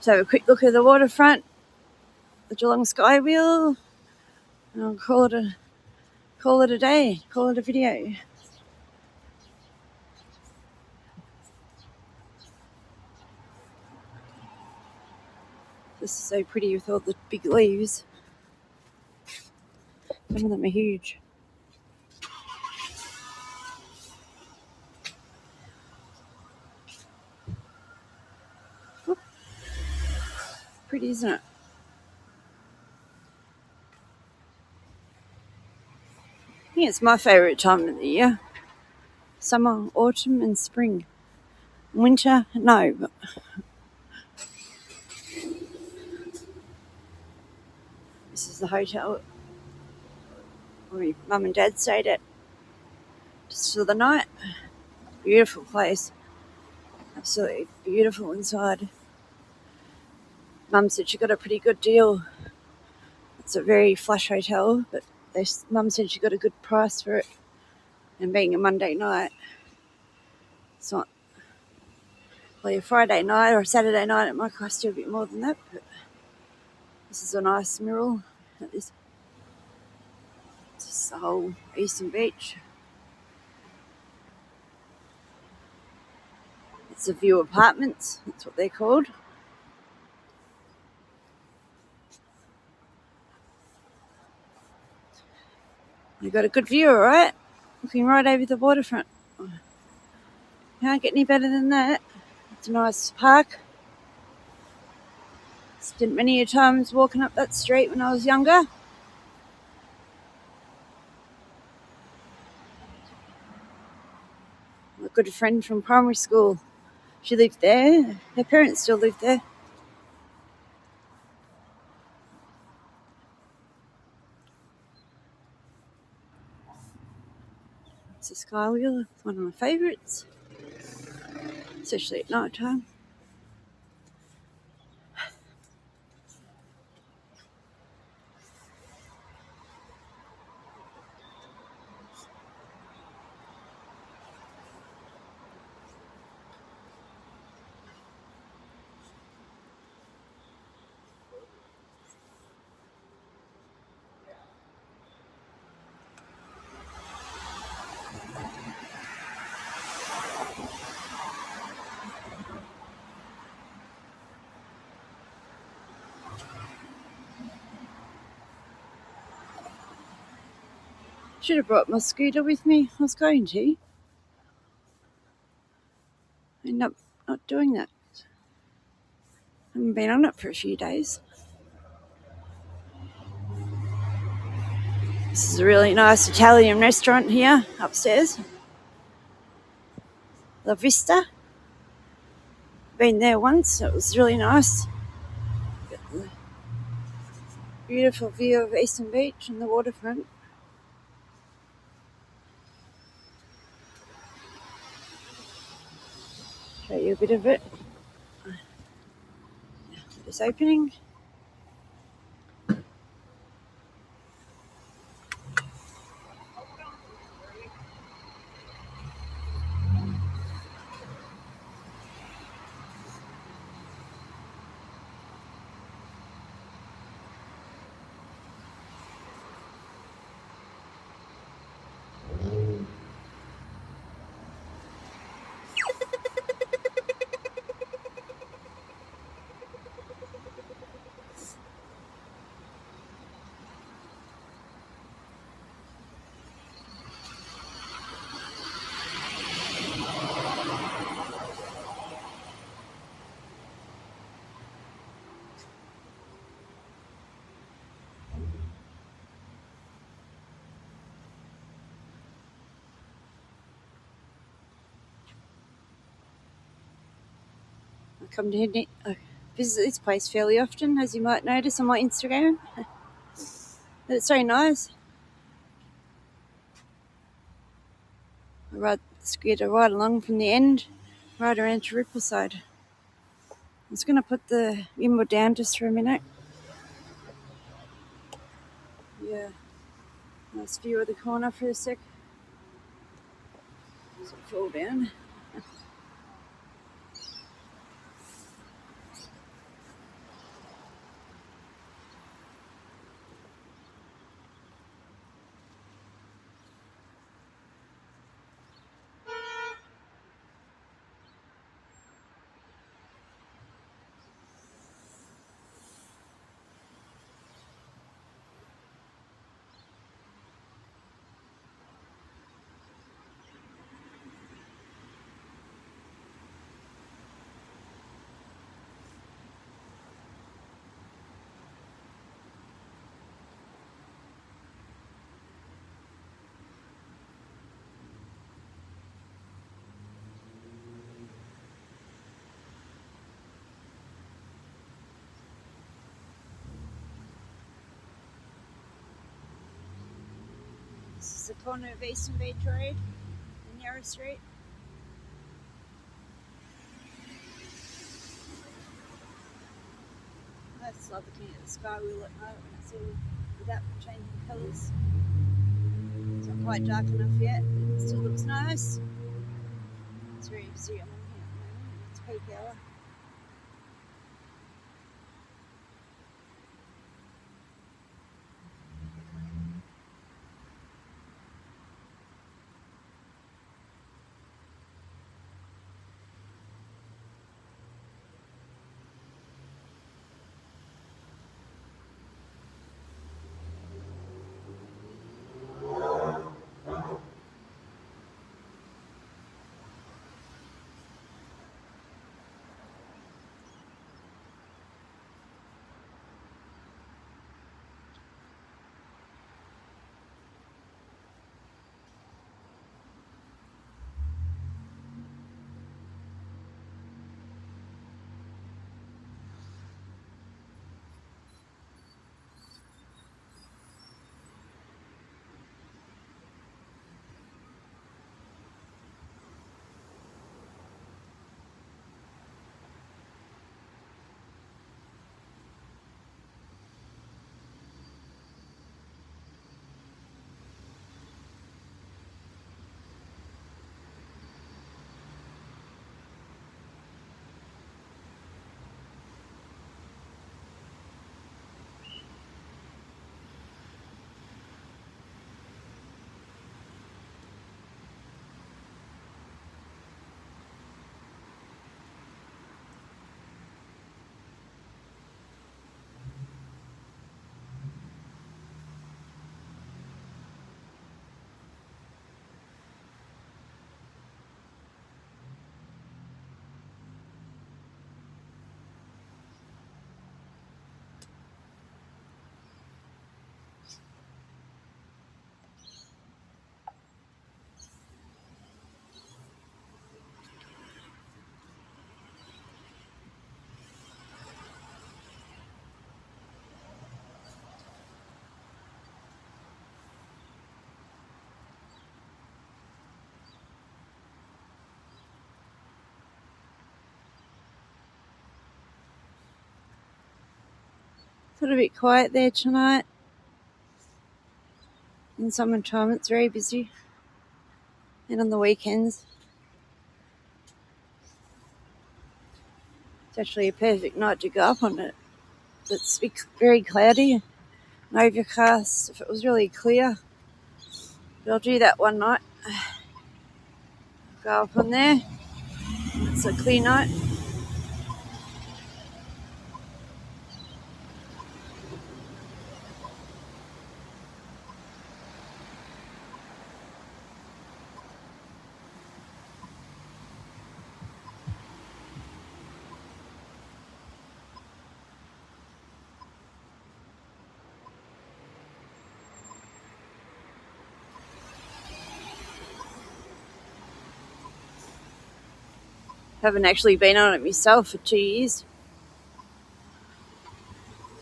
Speaker 1: So a quick look at the waterfront, the Geelong Sky Wheel, and I'll call it a day, call it a video. This is so pretty with all the big leaves. Some of them are huge. Pretty, isn't it? I think it's my favourite time of the year. Summer, autumn and spring. Winter, no. But this is the hotel where my mum and dad stayed at just for the night. Beautiful place. Absolutely beautiful inside. Mum said she got a pretty good deal. It's a very flush hotel, but Mum said she got a good price for it. And being a Monday night, it's not like a Friday night or a Saturday night, it might cost you a bit more than that. But this is a nice mural at this. It's just the whole Eastern Beach. It's a View Apartments, that's what they're called. You've got a good view, alright? Looking right over the waterfront. Can't get any better than that. It's a nice park. Spent many times walking up that street when I was younger. A good friend from primary school, she lived there. Her parents still live there. It's a sky wheel. It's one of my favourites, especially at night time. Should have brought my scooter with me. I was going to. End up not doing that. I haven't been on it for a few days. This is a really nice Italian restaurant here upstairs. La Vista. Been there once. It was really nice. Beautiful view of Eastern Beach and the waterfront. Show you a bit of it. It's opening. I come to visit this place fairly often, as you might notice on my Instagram. But it's so nice. I ride the scooter right along from the end, right around to Rippleside. I'm just going to put the gimbal down just for a minute. Yeah, nice view of the corner for a sec. Doesn't fall down. This is the corner of Eastern Beach Road and Yarra Street. I just love looking at the sky wheel at night when it's all without changing colours. It's not quite dark enough yet, but it still looks nice. It's very busy along here at the moment. It's peak hour. It's a little bit quiet there tonight. In summertime it's very busy. And on the weekends. It's actually a perfect night to go up on it. It's very cloudy and overcast if it was really clear. But I'll do that one night. Go up on there. It's a clear night. Haven't actually been on it myself for 2 years.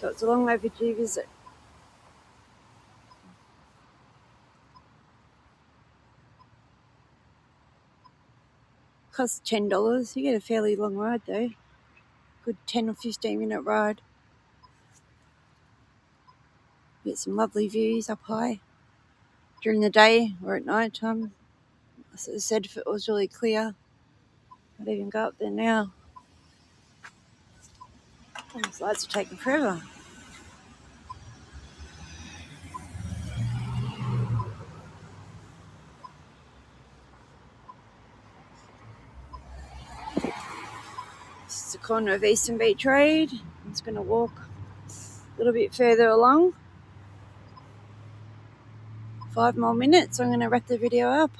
Speaker 1: So it's a long overdue visit. Costs $10. You get a fairly long ride though. Good 10 or 15 minute ride. Get some lovely views up high during the day or at night time. As I said, if it was really clear, I'd even go up there now. Oh, these lights are taking forever. This is the corner of Eastern Beach Road. I'm just going to walk a little bit further along. 5 more minutes, I'm going to wrap the video up.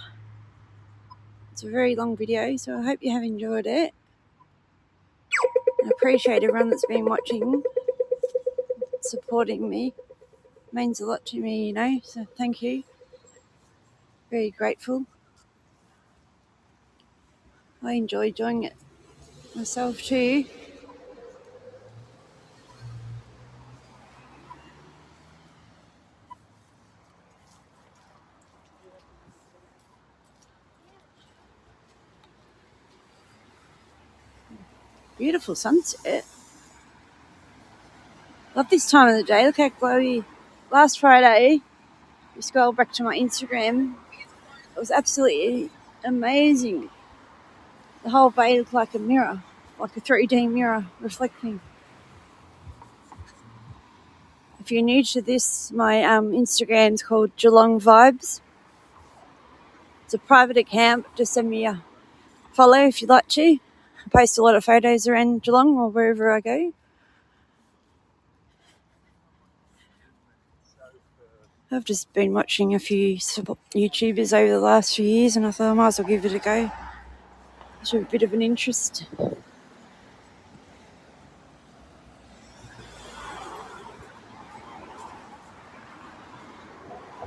Speaker 1: It's a very long video, so I hope you have enjoyed it. I appreciate everyone that's been watching, supporting me. It means a lot to me, you know, so thank you. Very grateful. I enjoy doing it myself too. Beautiful sunset. Love this time of the day. Look how glowy. Last Friday, you scroll back to my Instagram, it was absolutely amazing. The whole bay looked like a mirror, like a 3D mirror reflecting. If you're new to this, my Instagram's called Geelong Vibes. It's a private account. Just send me a follow if you'd like to. I post a lot of photos around Geelong or wherever I go. I've just been watching a few YouTubers over the last few years and I thought I might as well give it a go. It's a bit of an interest.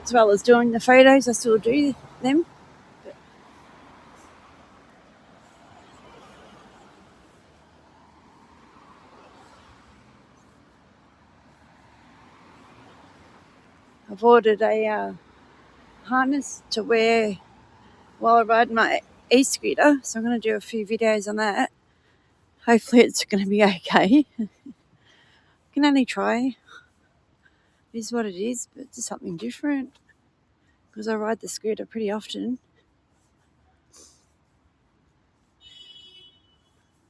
Speaker 1: As well as doing the photos, I still do them. I've ordered a harness to wear while I ride my e-scooter, so I'm going to do a few videos on that. Hopefully it's going to be okay. Can only try. It is what it is, but it's something different because I ride the scooter pretty often.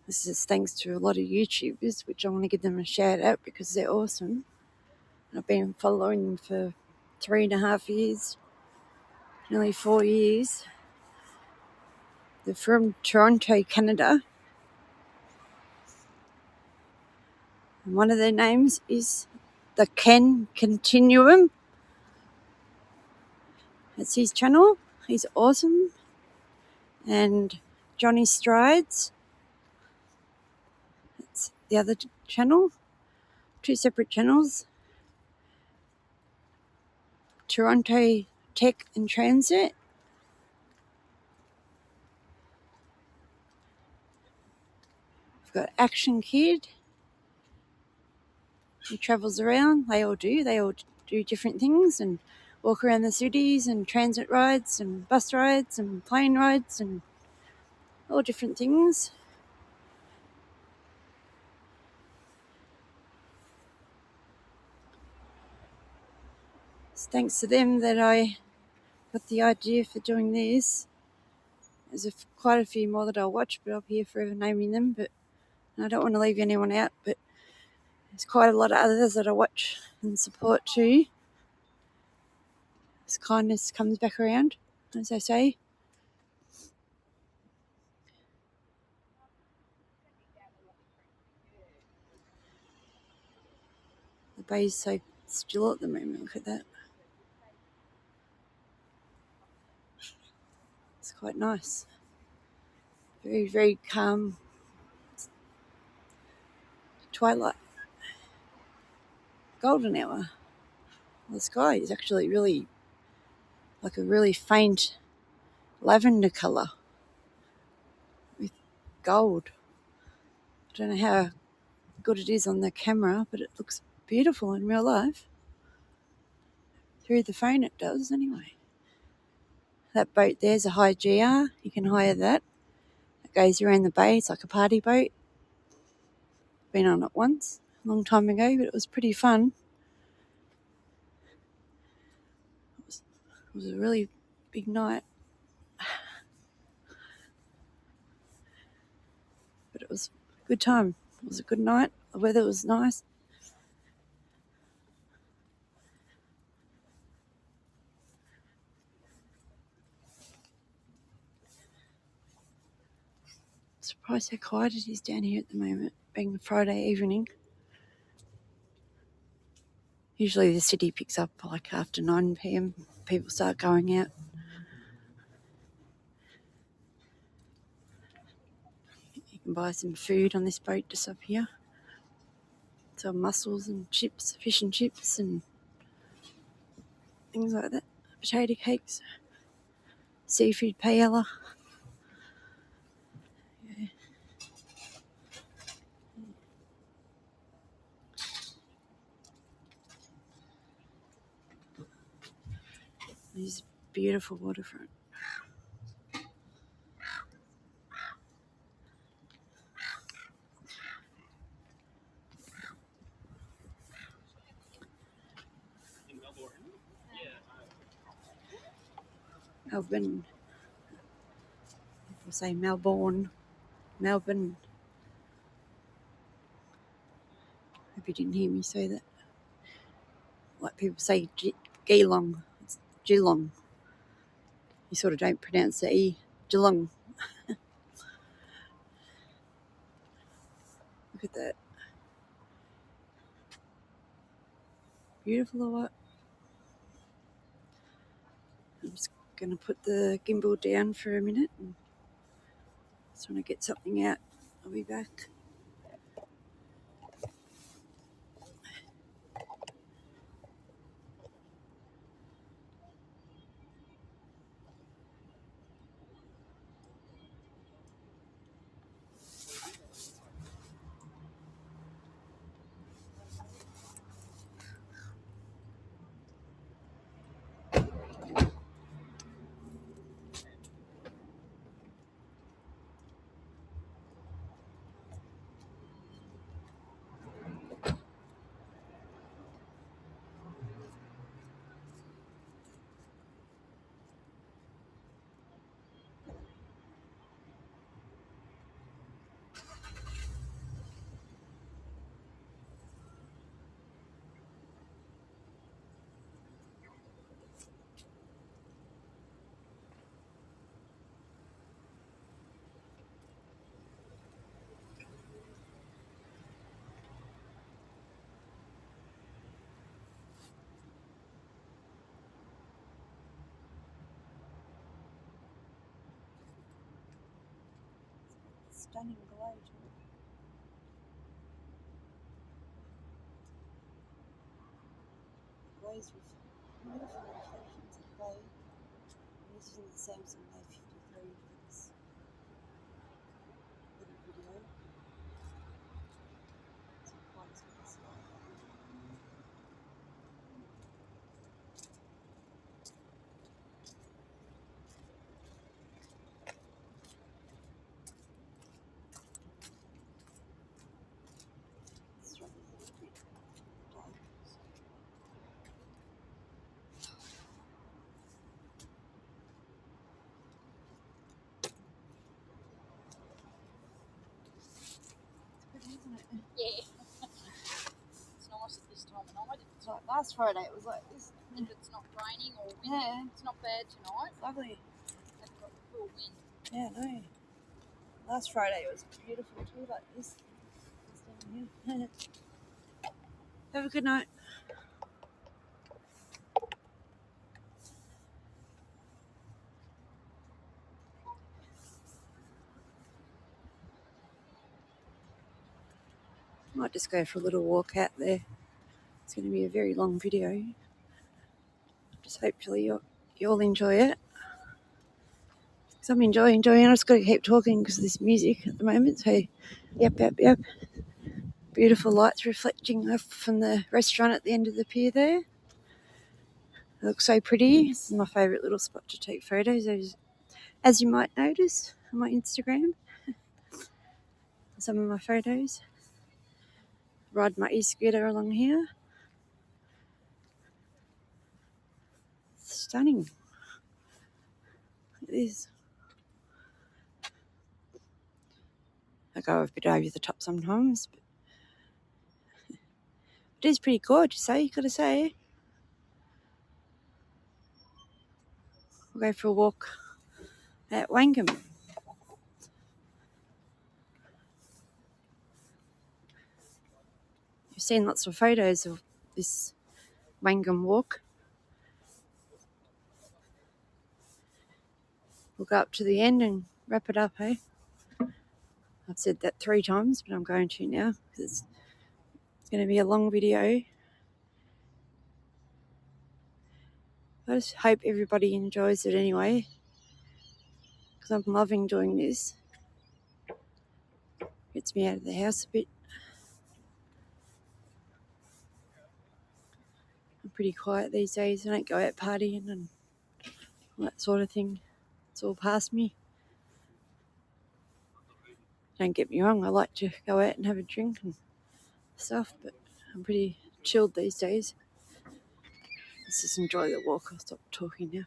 Speaker 1: This is thanks to a lot of YouTubers, which I want to give them a shout out because they're awesome. I've been following them for 3.5 years, nearly 4 years. They're from Toronto, Canada. And one of their names is the Ken Continuum. That's his channel. He's awesome. And Johnny Strides. That's the other channel. 2 separate channels. Toronto Tech and Transit. We've got Action Kid. He travels around. They all do. They all do different things and walk around the cities and transit rides and bus rides and plane rides and all different things. It's thanks to them that I got the idea for doing this. There's quite a few more that I'll watch, but I'll be here forever naming them. But I don't want to leave anyone out, but there's quite a lot of others that I watch and support too. As kindness comes back around, as I say. The bay's so still at the moment. Look at that. It's quite nice. Very, very calm. Twilight. Golden hour. The sky is actually really like a really faint lavender colour with gold. I don't know how good it is on the camera, but it looks beautiful in real life. Through the phone it does anyway. That boat there's a high GR. You can hire that. It goes around the bay. It's like a party boat. Been on it once, a long time ago, but it was pretty fun. It was a really big night. But it was a good time. It was a good night. The weather was nice. Surprised how quiet it is down here at the moment, being Friday evening. Usually the city picks up like after 9 p.m. People start going out. You can buy some food on this boat just up here. Some mussels and chips, fish and chips and things like that. Potato cakes, seafood paella. Yeah. This beautiful waterfront. Melbourne. People say Melbourne. Melbourne. Hope you didn't hear me say that. Like people say Geelong. It's Geelong. You sort of don't pronounce the E. Geelong. Look at that. Beautiful or what? I'm just going to put the gimbal down for a minute and just want to get something out. I'll be back. Stunning glow to it. Glows with beautiful reflections of glow. I'm using the Samsung A53 for this little video. So quite as good as that. It's probably a little bit dark. It's pretty, isn't it?
Speaker 3: Yeah. It's nice at this time of night.
Speaker 1: It's like last Friday it was like this.
Speaker 3: If it's not raining or windy,
Speaker 1: Yeah.
Speaker 3: it's not bad tonight.
Speaker 1: It's lovely.
Speaker 3: They've got cool wind.
Speaker 1: Yeah, no. Last Friday it was beautiful too, like this. Just down here. Have a good night. Might just go for a little walk out there. It's going to be a very long video. Just hopefully you'll enjoy it. Because I'm enjoying. I just got to keep talking because of this music at the moment. So, yep. Beautiful lights reflecting off from the restaurant at the end of the pier there. It looks so pretty. This is my favourite little spot to take photos, as you might notice on my Instagram. Some of my photos. Ride my e-scooter along here. It's stunning. Look at this. I go a bit over the top sometimes, but it is pretty gorgeous, eh? You gotta say. We'll go for a walk at Wangham. You've seen lots of photos of this Wangham walk. We'll go up to the end and wrap it up, eh? I've said that 3 times, but I'm going to now because it's going to be a long video. I just hope everybody enjoys it anyway because I'm loving doing this. Gets me out of the house a bit. I'm pretty quiet these days. I don't go out partying and all that sort of thing. It's all past me. Don't get me wrong, I like to go out and have a drink and stuff, but I'm pretty chilled these days. Let's just enjoy the walk. I'll stop talking now.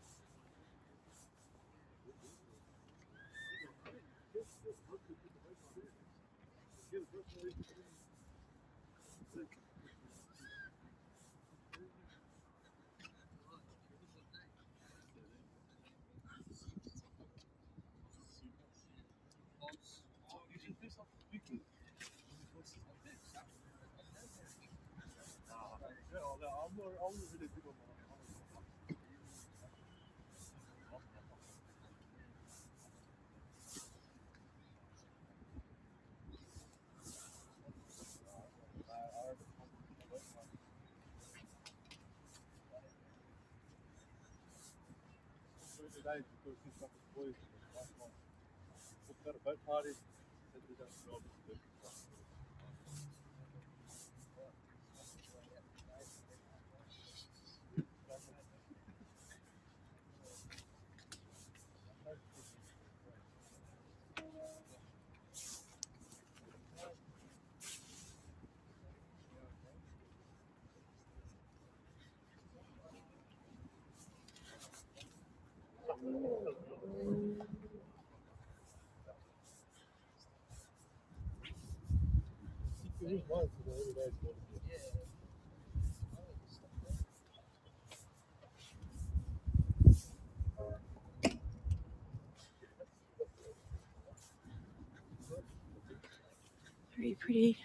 Speaker 1: Very pretty.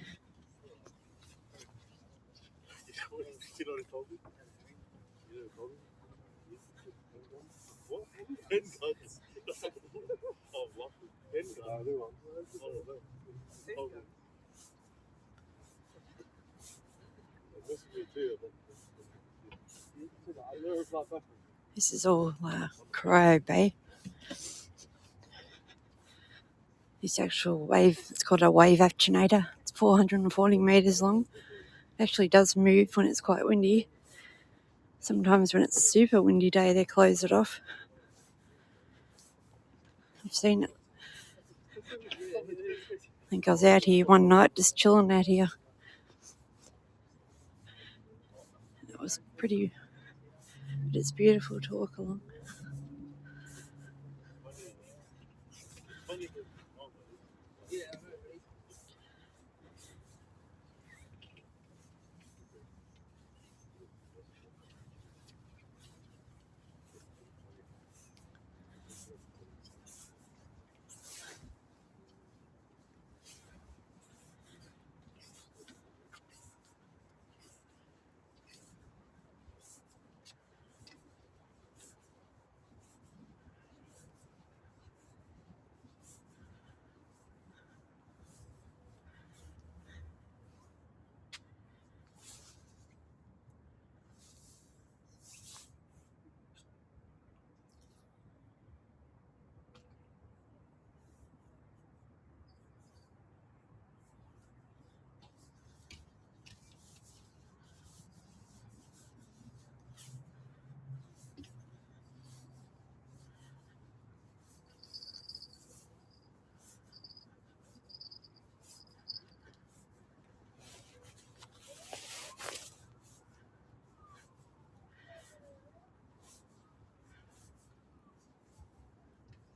Speaker 1: This is all cryo bay. This actual wave, it's called a wave actuator. It's 440 metres long. It actually does move when it's quite windy. Sometimes when it's a super windy day, they close it off. I've seen it. I think I was out here one night just chilling out here. It was pretty, but it's beautiful to walk along.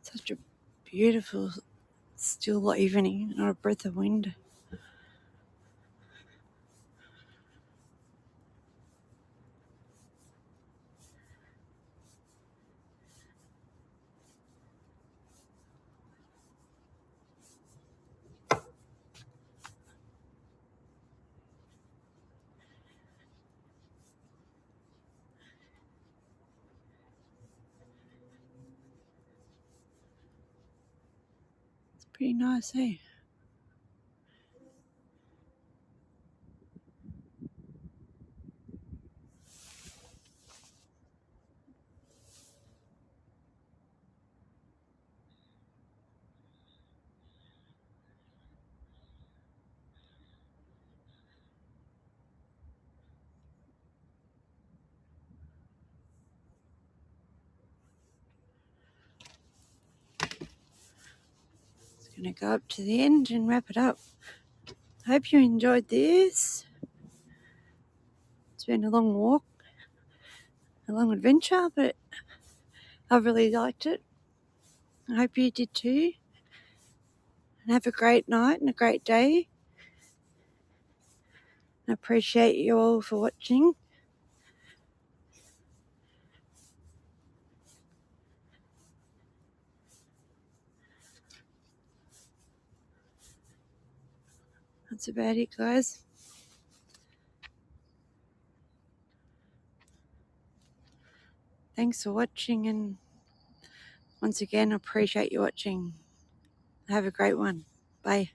Speaker 1: Such a beautiful, still evening, not a breath of wind. It's pretty nice, eh? Going to go up to the end and wrap it up. Hope you enjoyed this. It's been a long walk, a long adventure, but I really liked it. I hope you did too. And have a great night and a great day. I appreciate you all for watching. That's about it, guys. Thanks for watching, and once again, I appreciate you watching. Have a great one. Bye.